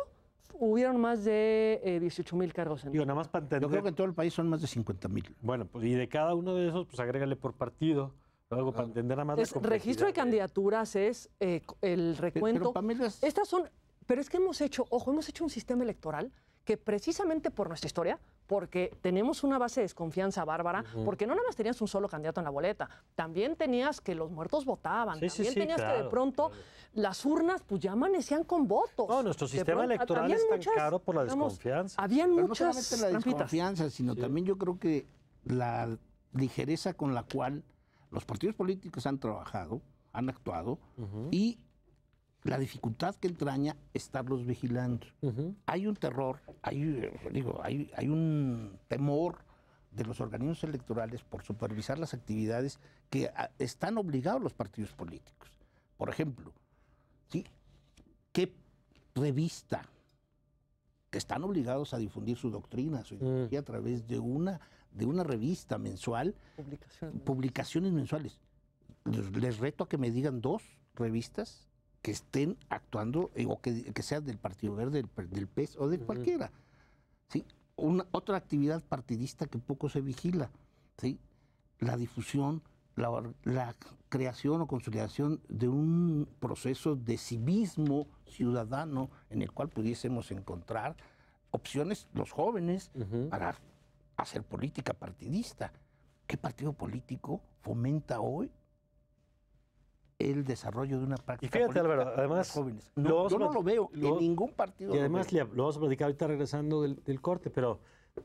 hubieron más de 18.000 cargos. Digo, nada más para entender. Yo creo que en todo el país son más de 50.000. Bueno, pues y de cada uno de esos, pues agrégale por partido. Algo para entender nada más. Es registro de candidaturas, es el recuento. Estas son... Pero es que hemos hecho un sistema electoral que precisamente por nuestra historia, porque tenemos una base de desconfianza bárbara, porque no nada más tenías un solo candidato en la boleta, también tenías que los muertos votaban, también tenías que de pronto las urnas pues ya amanecían con votos. No, nuestro sistema electoral es tan caro por la desconfianza. Habían pero muchas no solamente la desconfianza, sino también yo creo que la ligereza con la cual los partidos políticos han trabajado, han actuado, y la dificultad que entraña estarlos vigilando. Hay un terror, hay un temor de los organismos electorales por supervisar las actividades que están obligados los partidos políticos. Por ejemplo, ¿sí? ¿Qué revista que están obligados a difundir su doctrina, su ideología a través de una de una revista mensual, publicaciones mensuales. Les reto a que me digan 2 revistas que estén actuando o que sean del Partido Verde, del PES o de cualquiera. ¿Sí? Otra actividad partidista que poco se vigila, ¿sí? La difusión, la creación o consolidación de un proceso de civismo ciudadano en el cual pudiésemos encontrar opciones los jóvenes para hacer política partidista. ¿Qué partido político fomenta hoy el desarrollo de una práctica y fíjate, política Álvaro, además, de jóvenes? No, yo no lo veo en ningún partido. Y además lo vamos a platicar ahorita regresando del corte, pero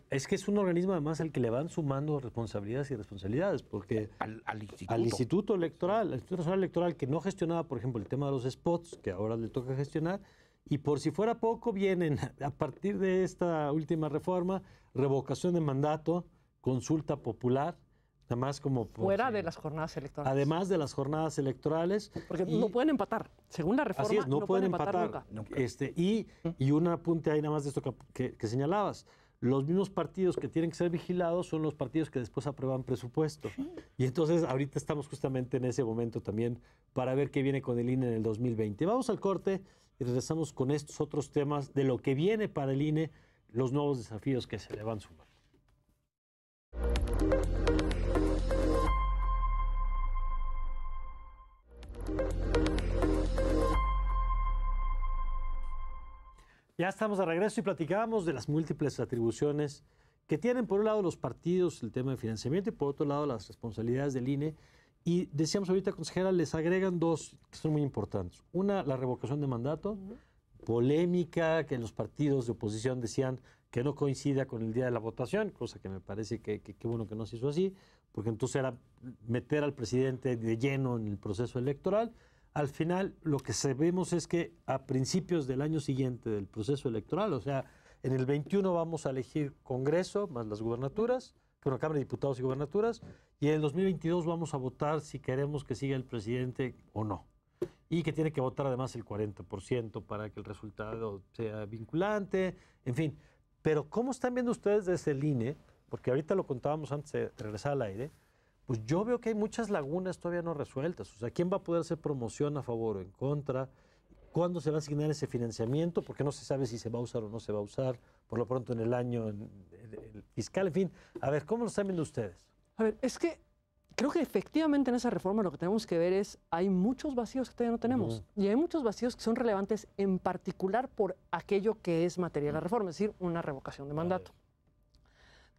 es que es un organismo además al que le van sumando responsabilidades y responsabilidades, porque al Instituto Electoral, al Instituto Nacional Electoral, que no gestionaba, por ejemplo, el tema de los spots, que ahora le toca gestionar, y por si fuera poco, vienen a partir de esta última reforma, revocación de mandato, consulta popular, además como... Fuera de las jornadas electorales. Además de las jornadas electorales. Porque no pueden empatar. Según la reforma, así es, no pueden empatar nunca. Y un apunte ahí nada más de esto que señalabas. Los mismos partidos que tienen que ser vigilados son los partidos que después aprueban presupuesto. Y entonces ahorita estamos justamente en ese momento también para ver qué viene con el INE en el 2020. Vamos al corte y regresamos con estos otros temas de lo que viene para el INE, los nuevos desafíos que se le van sumando. Ya estamos de regreso y platicábamos de las múltiples atribuciones que tienen, por un lado, los partidos, el tema de financiamiento, y por otro lado, las responsabilidades del INE. Y decíamos ahorita, consejera, les agregan 2 que son muy importantes. Una, la revocación de mandato, polémica, que los partidos de oposición decían que no coincida con el día de la votación, cosa que me parece que bueno que no se hizo así, porque entonces era meter al presidente de lleno en el proceso electoral. Al final, lo que sabemos es que a principios del año siguiente del proceso electoral, o sea, en el 21 vamos a elegir Congreso, más las gubernaturas, bueno, Cámara de Diputados y gubernaturas, y en el 2022 vamos a votar si queremos que siga el presidente o no. Y que tiene que votar además el 40% para que el resultado sea vinculante, en fin. Pero ¿cómo están viendo ustedes desde el INE? Porque ahorita lo contábamos antes de regresar al aire. Pues yo veo que hay muchas lagunas todavía no resueltas. O sea, ¿quién va a poder hacer promoción a favor o en contra? ¿Cuándo se va a asignar ese financiamiento? Porque no se sabe si se va a usar o no se va a usar, por lo pronto en el año el fiscal. En fin, a ver, ¿cómo lo están viendo ustedes? A ver, es que creo que efectivamente en esa reforma lo que tenemos que ver es hay muchos vacíos que todavía no tenemos. Y hay muchos vacíos que son relevantes en particular por aquello que es materia de la reforma, es decir, una revocación de mandato.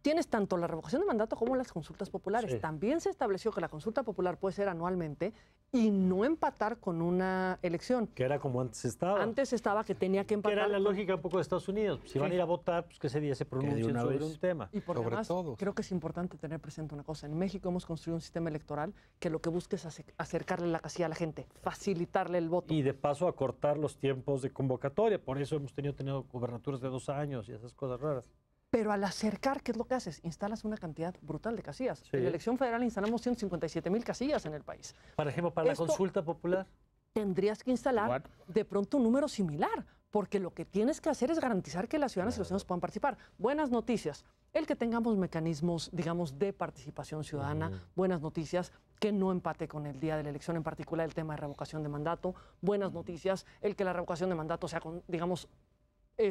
Tienes tanto la revocación de mandato como las consultas populares. Sí. También se estableció que la consulta popular puede ser anualmente y no empatar con una elección. Que era como antes estaba. Antes estaba que tenía que empatar. Que era la lógica un poco de Estados Unidos. Si van a ir a votar, pues que ese día se pronuncien sobre un tema. Y por además, creo que es importante tener presente una cosa. En México hemos construido un sistema electoral que lo que busca es acercarle la casilla a la gente, facilitarle el voto. Y de paso acortar los tiempos de convocatoria. Por eso hemos tenido gobernaturas de 2 años y esas cosas raras. Pero al acercar, ¿qué es lo que haces? Instalas una cantidad brutal de casillas. Sí. En la elección federal instalamos 157,000 casillas en el país. Por ejemplo, para la consulta popular. Tendrías que instalar de pronto un número similar, porque lo que tienes que hacer es garantizar que las ciudadanas y los ciudadanos puedan participar. Buenas noticias, el que tengamos mecanismos, digamos, de participación ciudadana. Buenas noticias, que no empate con el día de la elección, en particular el tema de revocación de mandato. Buenas noticias, el que la revocación de mandato sea, digamos,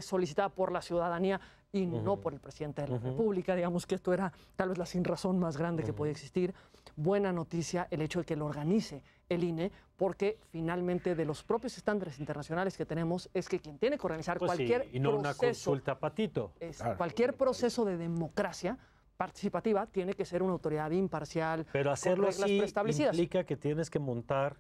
solicitada por la ciudadanía y no por el presidente de la República. Digamos que esto era tal vez la sinrazón más grande que podía existir. Buena noticia el hecho de que lo organice el INE, porque finalmente de los propios estándares internacionales que tenemos es que quien tiene que organizar cualquier y no proceso, una consulta patito. Cualquier proceso de democracia participativa tiene que ser una autoridad imparcial. Pero hacerlo así implica que tienes que montar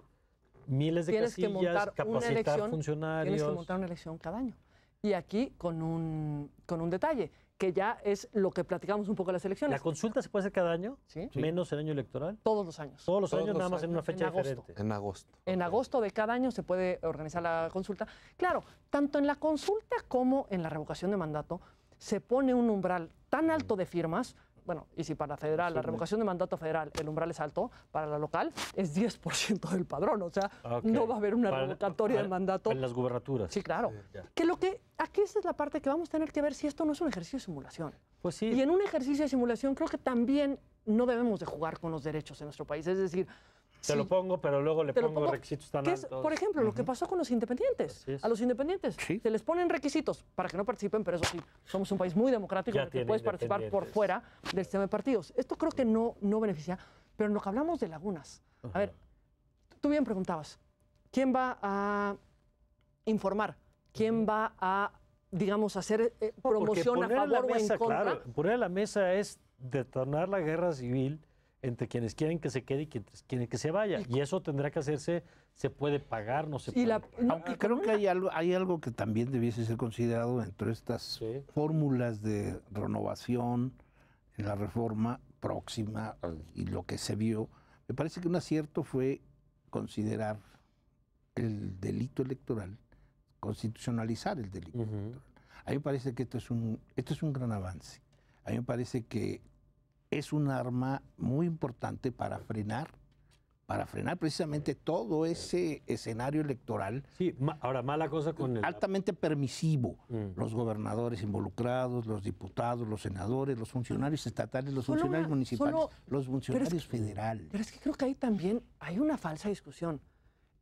miles de casillas, capacitar funcionarios. Tienes que montar una elección cada año. Y aquí con un detalle, que ya es lo que platicamos un poco en las elecciones. ¿La consulta se puede hacer cada año? Sí. ¿Menos el año electoral? Todos los años. Todos los años, nada más en una fecha diferente. En agosto. En agosto de cada año se puede organizar la consulta. Claro, tanto en la consulta como en la revocación de mandato se pone un umbral tan alto de firmas bueno, y si para federal, la Sí, revocación de mandato federal, el umbral es alto, para la local es 10% del padrón. O sea, Ok. no va a haber una Para- revocatoria para- del mandato. En las gubernaturas. Sí, claro. Ya. Aquí esta es la parte que vamos a tener que ver si esto no es un ejercicio de simulación. Pues sí. Y en un ejercicio de simulación creo que también no debemos de jugar con los derechos en nuestro país. Es decir, Te lo pongo, pero luego le te lo pongo pongo, requisitos tan que es, altos. por ejemplo, lo que pasó con los independientes. Así es. A los independientes Sí. se les ponen requisitos para que no participen, pero eso sí, somos un país muy democrático Ya en el que tiene puedes participar por independientes. fuera del sistema de partidos. Esto creo que no beneficia, pero en lo que hablamos de lagunas. A ver, tú bien preguntabas, ¿quién va a informar? ¿Quién va a, digamos, hacer Porque promoción a poner en la favor o en mesa, contra? Claro, poner en la mesa es detonar la guerra civil entre quienes quieren que se quede y quienes quieren que se vaya. Y eso tendrá que hacerse, se puede pagar, no se Y puede la- pagar. no, Aunque y creo con que hay algo que también debiese ser considerado dentro de estas Sí. fórmulas de renovación en la reforma próxima y lo que se vio. Me parece que un acierto fue considerar el delito electoral, constitucionalizar el delito Ujú. electoral. A mí me parece que esto es un gran avance. A mí me parece que es un arma muy importante para frenar precisamente todo ese escenario electoral Sí, ahora mala cosa con el... altamente permisivo. Mm. Los gobernadores involucrados, los diputados, los senadores, los funcionarios estatales, los Solo funcionarios una- municipales, solo- los funcionarios que- federales. Pero es que creo que ahí también hay una falsa discusión.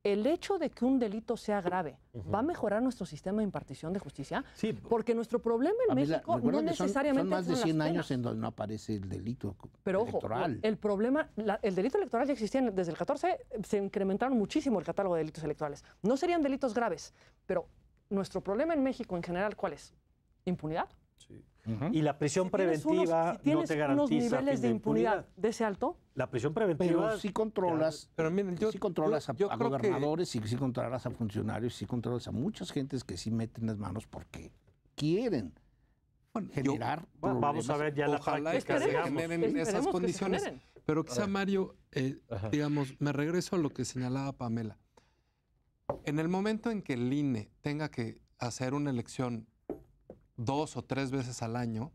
El hecho de que un delito sea grave va a mejorar nuestro sistema de impartición de justicia, Sí, porque nuestro problema en México recuerda no que son necesariamente más de son las 100 años penas. en donde no aparece el delito Pero ojo, electoral. el problema, el delito electoral ya existía desde el 14, se incrementaron muchísimo el catálogo de delitos electorales. No serían delitos graves, pero nuestro problema en México en general, ¿cuál es? ¿Impunidad? Ujú. y la prisión Si tienes preventiva si tienes no te unos garantiza niveles fin de impunidad de ese alto, La prisión preventiva... Pero sí controlas, Pero miren, sí controlas a creo que- gobernadores y sí controlas a funcionarios, sí controlas a muchas gentes que sí meten las manos porque quieren bueno, generar Bueno, vamos a problemas. ver ya la Ojalá práctica, que se digamos. generen Esperemos esas que se condiciones. generen. Pero quizá, Mario, digamos, me regreso a lo que señalaba Pamela. En el momento en que el INE tenga que hacer una elección 2 o 3 veces al año,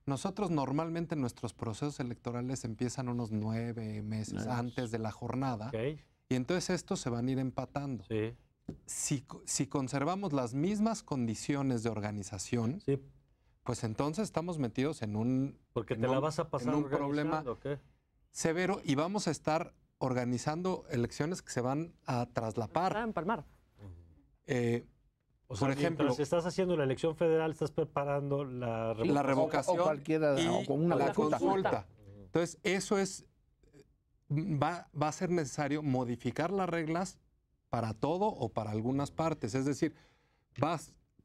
nosotros normalmente nuestros procesos electorales empiezan unos 9 meses antes de la jornada. Ok, Y entonces estos se van a ir empatando. sí, Si conservamos las mismas condiciones de organización, sí, pues entonces estamos metidos en un, porque en te la un- vas a pasar en un problema organizando, ¿ok? severo y vamos a estar organizando elecciones que se van a traslapar. para empalmar. O sea, Por ejemplo, mientras estás haciendo la elección federal, estás preparando la la revocación o cualquiera, y o con una la consulta. consulta. Entonces, eso es, va a ser necesario modificar las reglas para todo o para algunas partes. Es decir,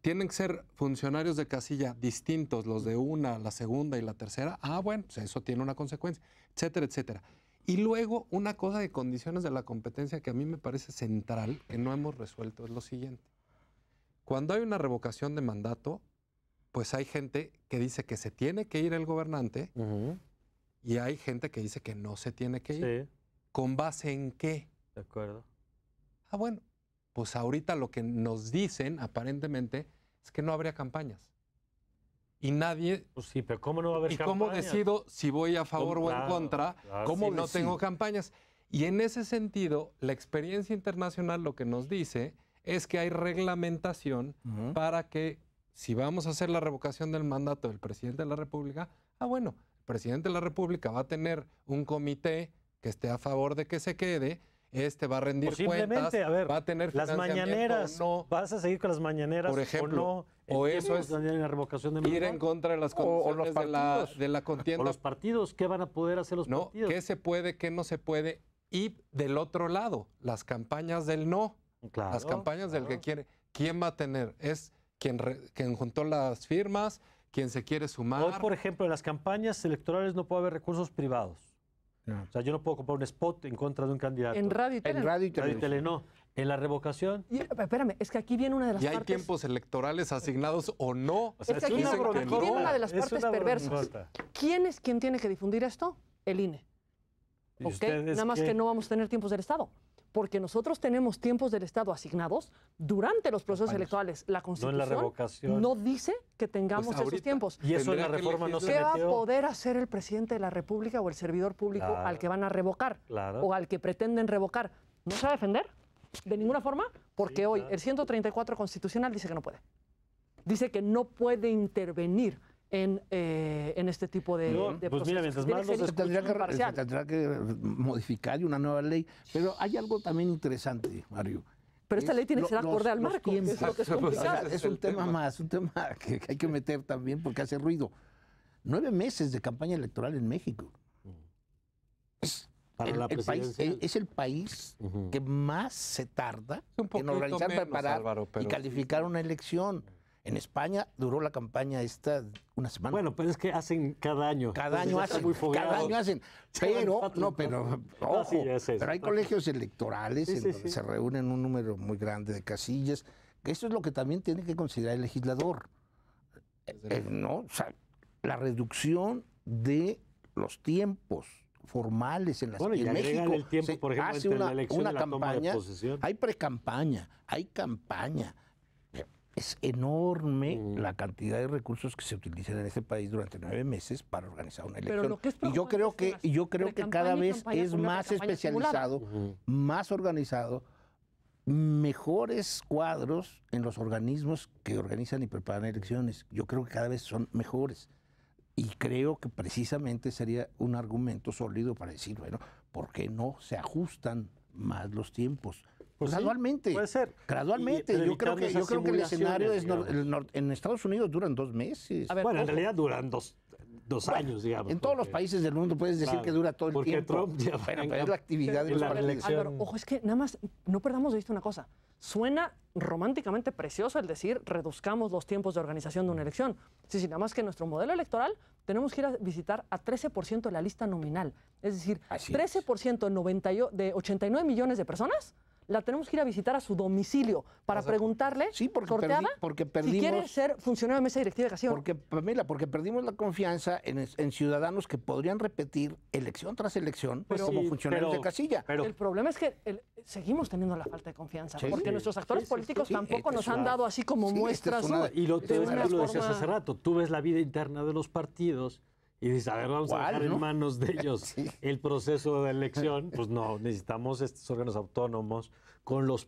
tienen que ser funcionarios de casilla distintos, los de una, la segunda y la tercera. Ah, bueno, pues eso tiene una consecuencia, etcétera, etcétera. Y luego, una cosa de condiciones de la competencia que a mí me parece central, que no hemos resuelto, es lo siguiente. Cuando hay una revocación de mandato, pues hay gente que dice que se tiene que ir el gobernante Ujú, y hay gente que dice que no se tiene que ir. sí, ¿Con base en qué? de acuerdo. Ah, bueno, pues ahorita lo que nos dicen aparentemente es que no habría campañas. Y nadie... Pues sí, pero ¿cómo no va a haber ¿Y cómo campañas? decido si voy a favor o en Claro, contra? claro. ¿Cómo ¿Cómo no decido? tengo campañas? Y en ese sentido, la experiencia internacional lo que nos dice es que hay reglamentación Ujú. para que si vamos a hacer la revocación del mandato del presidente de la República, bueno, el presidente de la República va a tener un comité que esté a favor de que se quede, va a rendir O simplemente, cuentas, a ver, va a tener las financiamiento mañaneras, o no, ¿vas a seguir con las mañaneras Por ejemplo, o no? o en eso tiempos es de la revocación de ir en mandato? contra de las O los condiciones partidos. de la O contienda. los partidos, ¿qué van a poder hacer los No, partidos? qué se puede, qué no se puede. Y del otro lado, las campañas del no, Claro, las campañas del que claro. quiere. ¿Quién va a tener? Es quien juntó las firmas, quien se quiere sumar. Hoy, por ejemplo, en las campañas electorales no puede haber recursos privados. No. O sea, yo no puedo comprar un spot en contra de un candidato. En radio y tele. En radio y Radio y televisión. tele no. En la revocación, Y, espérame, es que aquí viene una de las y hay partes. tiempos electorales asignados o no. o sea, Es que aquí Dicen viene- que aquí no. viene una de las Es partes una perversas. broncota. ¿Quién es quien tiene que difundir esto? El INE. ¿Y ¿Ok? ustedes Nada más qué? que no vamos a tener tiempos del Estado. porque nosotros tenemos tiempos del Estado asignados durante los procesos electorales. La No en Constitución la revocación. no dice que tengamos Pues esos ahorita. tiempos. Y eso en Tendría la que reforma no se ¿Qué va a metió. poder hacer el presidente de la República o el servidor público Claro. al que van a revocar Claro. o al que pretenden revocar? ¿No se va a defender de ninguna forma? Porque Sí, hoy claro. el 134 constitucional dice que no puede. Dice que no puede intervenir en este tipo de, No, de pues mira, procesos. mientras Tiene más que nos ser Se tendría, que, imparcial. se tendrá que modificar y una nueva ley. Pero hay algo también interesante, Mario. Pero esta Es ley tiene que ser los- acorde al los marco, que es lo que es tiempos. complicado. O sea, es un tema más, un tema que hay que meter también porque hace ruido. 9 meses de campaña electoral en México. Es Para la país, presidencial. es el país Ujú. que más se tarda Un en poquito organizar, menos, preparar Álvaro, y pero calificar una elección. En España duró la campaña esta una semana. Bueno, pero es que hacen cada año. Cada año Entonces, ya hacen, están muy cada fogueados. año hacen. Llevan Pero, 4 no, pero, No, ojo, sí, ya sé, pero hay sí. colegios electorales Sí, en sí, donde sí. se reúnen un número muy grande de casillas. Que eso es lo que también tiene que considerar el legislador. ¿No? O sea, la reducción de los tiempos formales en las Bueno, y en agrégale México el tiempo, se por ejemplo, hace entre la elección una y la toma de campaña, posesión. hay precampaña, hay campaña. Es enorme la cantidad de recursos que se utilizan en este país durante 9 meses para organizar una Pero elección. lo que es Y yo creo preocupante es que, y yo creo que pre-campaña cada y vez campaña es con una más pre-campaña simulada. especializado, más organizado, mejores cuadros en los organismos que organizan y preparan elecciones. Yo creo que cada vez son mejores. Y creo que precisamente sería un argumento sólido para decir, bueno, ¿por qué no se ajustan más los tiempos? Pues sí, gradualmente. puede ser. Gradualmente. Pero yo creo evitando que, esas yo creo que el escenario es simulaciones, en Estados Unidos duran 2 meses. A ver, Bueno, en ojo. realidad duran dos años, digamos. En todos los porque- países del mundo puedes decir Claro, que dura todo el porque tiempo. Trump lleva Bueno, en pero es la actividad de en los la partidos. reelección. Álvaro, ojo, es que nada más no perdamos de vista una cosa. Suena románticamente precioso el decir reduzcamos los tiempos de organización de una elección. Sí, sí, nada más que en nuestro modelo electoral tenemos que ir a visitar a 13% de la lista nominal. Es decir, Así es. 13% de 89 millones de personas la tenemos que ir a visitar a su domicilio para preguntarle, Sí, porque sorteada, porque si quiere perdimos. ser funcionario de mesa directiva de Casilla. Porque, Pamela, porque perdimos la confianza en ciudadanos que podrían repetir elección tras elección Pues como sí, funcionarios pero- de casilla. Pero El problema es que seguimos teniendo la falta de confianza, Sí, porque sí, nuestros actores sí, sí, políticos sí, tampoco esta nos es han una- dado así como sí, esta es muestras. una- y lo, de tú, una lo decías forma- hace rato, tú ves la vida interna de los partidos y dices, a ver, vamos a ¿Cuál, dejar no? en manos de ellos Sí. el proceso de elección. Pues no, necesitamos estos órganos autónomos con los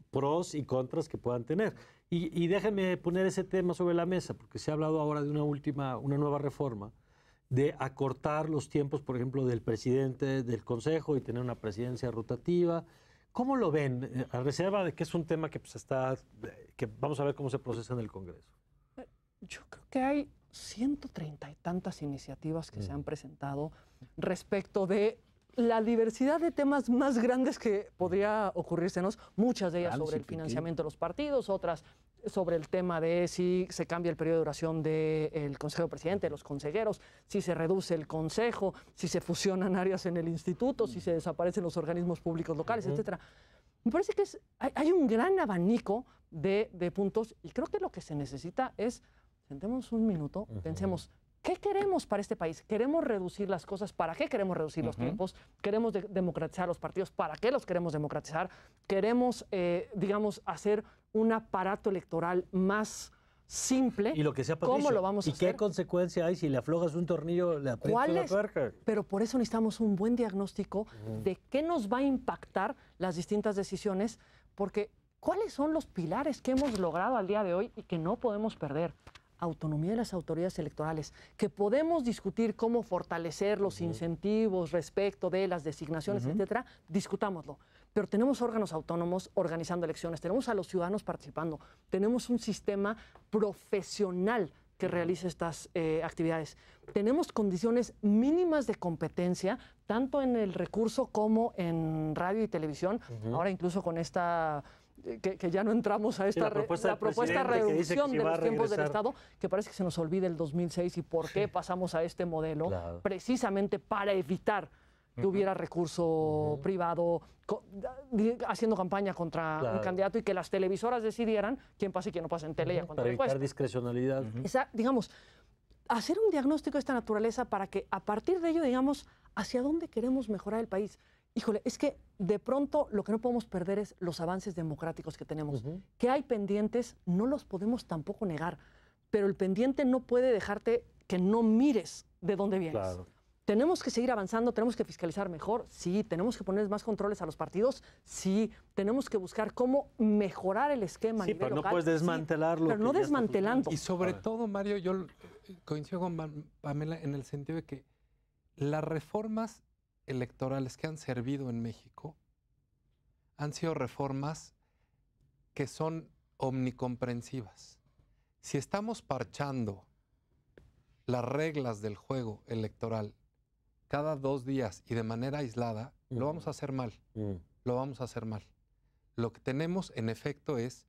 pros y contras que puedan tener. Y déjenme poner ese tema sobre la mesa, porque se ha hablado ahora de una nueva reforma, de acortar los tiempos, por ejemplo, del presidente del Consejo y tener una presidencia rotativa. ¿Cómo lo ven? A reserva de que es un tema que que vamos a ver cómo se procesa en el Congreso. Yo creo que hay 130 y tantas iniciativas que se han presentado respecto de la diversidad de temas más grandes que podría ocurrírsenos, muchas de ellas Grandes sobre y el financiamiento de los partidos, otras sobre el tema de si se cambia el periodo de duración del Consejo de Presidente, de los consejeros, si se reduce el Consejo, si se fusionan áreas en el Instituto, si se desaparecen los organismos públicos locales, etcétera. Me parece que hay un gran abanico de puntos y creo que lo que se necesita es, sentémonos un minuto, pensemos, ¿qué queremos para este país? ¿Queremos reducir las cosas? ¿Para qué queremos reducir los tiempos? ¿Queremos democratizar los partidos? ¿Para qué los queremos democratizar? ¿Queremos, digamos, hacer un aparato electoral más simple? Y lo que sea, ¿Cómo Patricio, lo vamos a ¿y qué hacer? consecuencia hay si le aflojas un tornillo, le aprietas ¿Cuál la es? tuerca? Pero por eso necesitamos un buen diagnóstico de qué nos va a impactar las distintas decisiones, porque ¿cuáles son los pilares que hemos logrado al día de hoy y que no podemos perder? Autonomía de las autoridades electorales, que podemos discutir cómo fortalecer los incentivos respecto de las designaciones, etcétera, discutámoslo. Pero tenemos órganos autónomos organizando elecciones, tenemos a los ciudadanos participando, tenemos un sistema profesional que realice estas actividades. Tenemos condiciones mínimas de competencia, tanto en el recurso como en radio y televisión, ahora incluso con esta... Que ya no entramos a esta la propuesta del propuesta de presidente que dice que reducción si de va a los tiempos del regresar. Estado, que parece que se nos olvida el 2006 y por qué pasamos a este modelo, Claro. precisamente para evitar que hubiera recurso privado haciendo campaña contra Claro. un candidato y que las televisoras decidieran quién pasa y quién no pasa en tele y a cuánto Para le evitar cuesta. discrecionalidad. Digamos, hacer un diagnóstico de esta naturaleza para que a partir de ello digamos hacia dónde queremos mejorar el país. híjole, es que de pronto lo que no podemos perder es los avances democráticos que tenemos. Que hay pendientes, no los podemos tampoco negar, pero el pendiente no puede dejarte que no mires de dónde vienes. Claro. Tenemos que seguir avanzando, tenemos que fiscalizar mejor, sí, tenemos que poner más controles a los partidos, sí, tenemos que buscar cómo mejorar el esquema a Sí, nivel pero no local, puedes desmantelarlo. sí, pero no desmantelando. Y sobre todo, Mario, yo coincido con Pamela en el sentido de que las reformas electorales que han servido en México han sido reformas que son omnicomprensivas. Si estamos parchando las reglas del juego electoral cada 2 días y de manera aislada, lo vamos a hacer mal. Lo vamos a hacer mal. Lo que tenemos, en efecto, es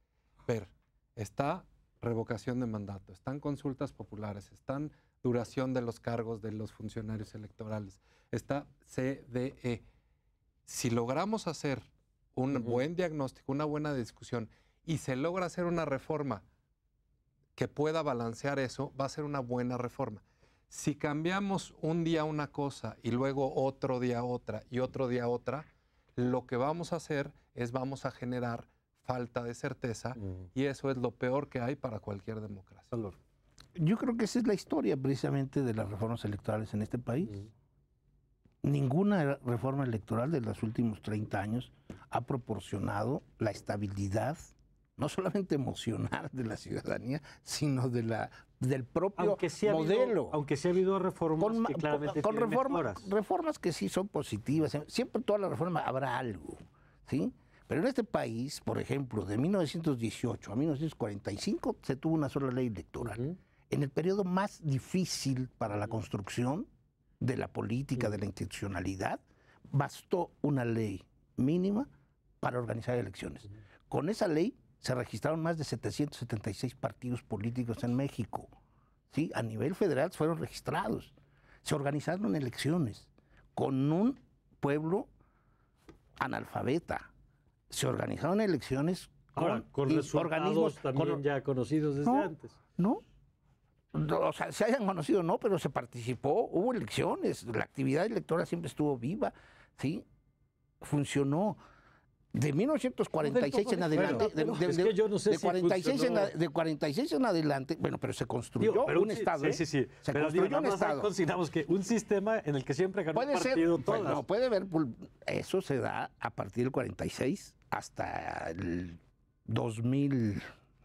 ver, está revocación de mandato, están consultas populares, están duración de los cargos de los funcionarios electorales, está CDE. Si logramos hacer un buen diagnóstico, una buena discusión, y se logra hacer una reforma que pueda balancear eso, va a ser una buena reforma. Si cambiamos un día una cosa y luego otro día otra y otro día otra, lo que vamos a hacer es vamos a generar falta de certeza y eso es lo peor que hay para cualquier democracia. Yo creo que esa es la historia precisamente de las reformas electorales en este país. Ninguna reforma electoral de los últimos 30 años ha proporcionado la estabilidad, no solamente emocional de la ciudadanía, sino del propio modelo. Aunque sí ha habido reformas que claramente tienen mejoras. Reformas que sí son positivas. Siempre en toda la reforma habrá algo, ¿sí? Pero en este país, por ejemplo, de 1918 a 1945 se tuvo una sola ley electoral. En el periodo más difícil para la construcción de la política, de la institucionalidad, bastó una ley mínima para organizar elecciones. Con esa ley se registraron más de 776 partidos políticos en México. ¿Sí? A nivel federal fueron registrados. Se organizaron elecciones con un pueblo analfabeta. Se organizaron elecciones con resultados también ya conocidos desde antes. No, o sea, se hayan conocido no, pero se participó, hubo elecciones, la actividad electoral siempre estuvo viva, ¿sí? Funcionó. De 1946 en adelante, de 46 en adelante, bueno, pero se construyó un Estado. Sí. Se pero construyó un Estado. Consideramos que un sistema en el que siempre ganó un partido todas. No, puede haber, eso se da a partir del 46 hasta el 2000.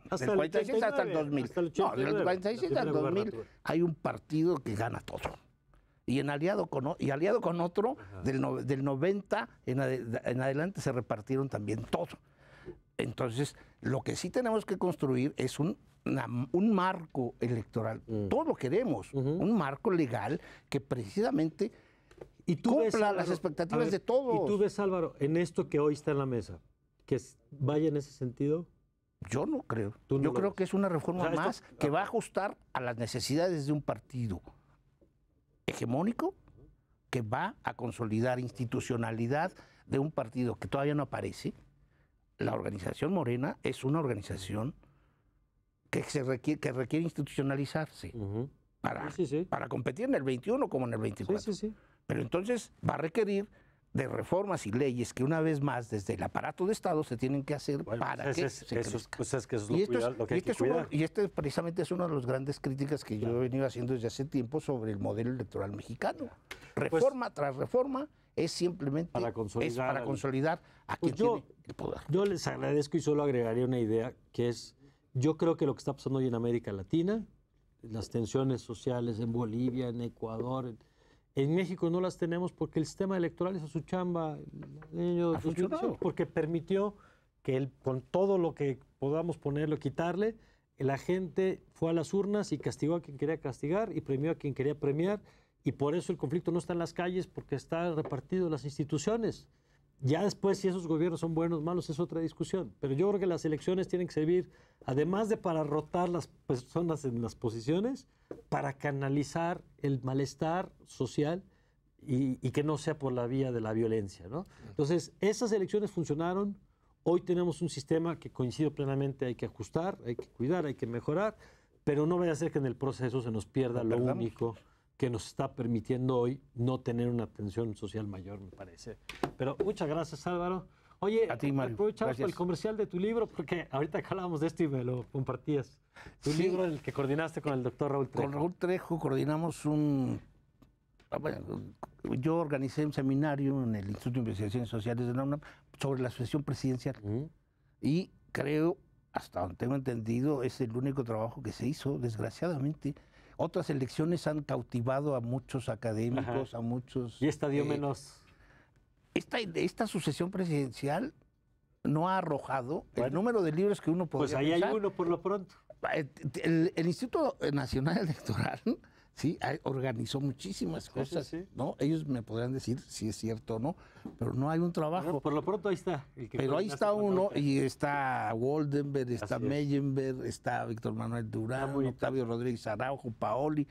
Hasta del 46 hasta el 2000. No, del 46 al 2000 hay un partido que gana todo. Y aliado con otro, del 90 en adelante se repartieron también todo. Entonces, lo que sí tenemos que construir es un marco electoral. Todos lo queremos, un marco legal que precisamente cumpla las expectativas de todos. ¿Y tú ves, Álvaro, en esto que hoy está en la mesa, que vaya en ese sentido? Yo no creo. Yo creo que es una reforma más que va a ajustar a las necesidades de un partido hegemónico, que va a consolidar institucionalidad de un partido que todavía no aparece. La organización Morena es una organización que requiere institucionalizarse para competir en el 21 como en el 24. Pero entonces va a requerir de reformas y leyes que una vez más desde el aparato de Estado se tienen que hacer para que se crezca. Y este precisamente es una de las grandes críticas que yo he venido haciendo desde hace tiempo sobre el modelo electoral mexicano. Reforma tras reforma es simplemente para consolidar a quien tiene el poder. Yo les agradezco y solo agregaría una idea, que es, yo creo que lo que está pasando hoy en América Latina, las tensiones sociales en Bolivia, en Ecuador, en México no las tenemos porque el sistema electoral hizo su chamba el año 2018, porque permitió que con todo lo que podamos ponerlo, quitarle, la gente fue a las urnas y castigó a quien quería castigar y premió a quien quería premiar, y por eso el conflicto no está en las calles, porque está repartido en las instituciones. Ya después, si esos gobiernos son buenos o malos, es otra discusión. Pero yo creo que las elecciones tienen que servir, además de para rotar las personas en las posiciones, para canalizar el malestar social y que no sea por la vía de la violencia, ¿no? Entonces, esas elecciones funcionaron. Hoy tenemos un sistema que, coincido plenamente, hay que ajustar, hay que cuidar, hay que mejorar, pero no vaya a ser que en el proceso se nos pierda lo único que nos está permitiendo hoy no tener una tensión social mayor, me parece. Pero muchas gracias, Álvaro. Oye, A ti, Mario. aprovechamos Gracias. el comercial de tu libro, porque ahorita que hablábamos de esto y me lo compartías. Tu Sí. libro, el que coordinaste con el doctor Raúl Trejo. Con Raúl Trejo coordinamos yo organicé un seminario en el Instituto de Investigaciones Sociales de la UNAM sobre la sucesión presidencial. Y creo, hasta donde tengo entendido, es el único trabajo que se hizo, desgraciadamente. Otras elecciones han cautivado a muchos académicos, a muchos... Y esta dio menos... Esta sucesión presidencial no ha arrojado el Bueno. número de libros que uno podría Pues ahí pensar. hay uno por lo pronto. El Instituto Nacional Electoral sí organizó muchísimas cosas, sí. ¿no? Ellos me podrán decir si es cierto o no, pero no hay un trabajo. Bueno, por lo pronto ahí está. el que Pero ahí coordinaste está con uno, Raúl Trejo. y está Woldenberg, está Así es. Meyenberg, está Víctor Manuel Durán, muy Octavio Rodríguez Araujo, Paoli.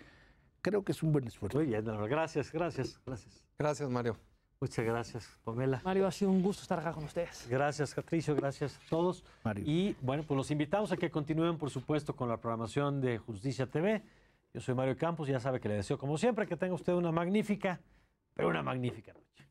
Creo que es un buen esfuerzo. Muy bien, Álvaro. Gracias. Gracias, Mario. Muchas gracias, Pamela. Mario, ha sido un gusto estar acá con ustedes. Gracias, Patricio. Gracias a todos. Mario. Y bueno, pues los invitamos a que continúen, por supuesto, con la programación de Justicia TV. Yo soy Mario Campos y ya sabe que le deseo, como siempre, que tenga usted una magnífica, pero una magnífica noche.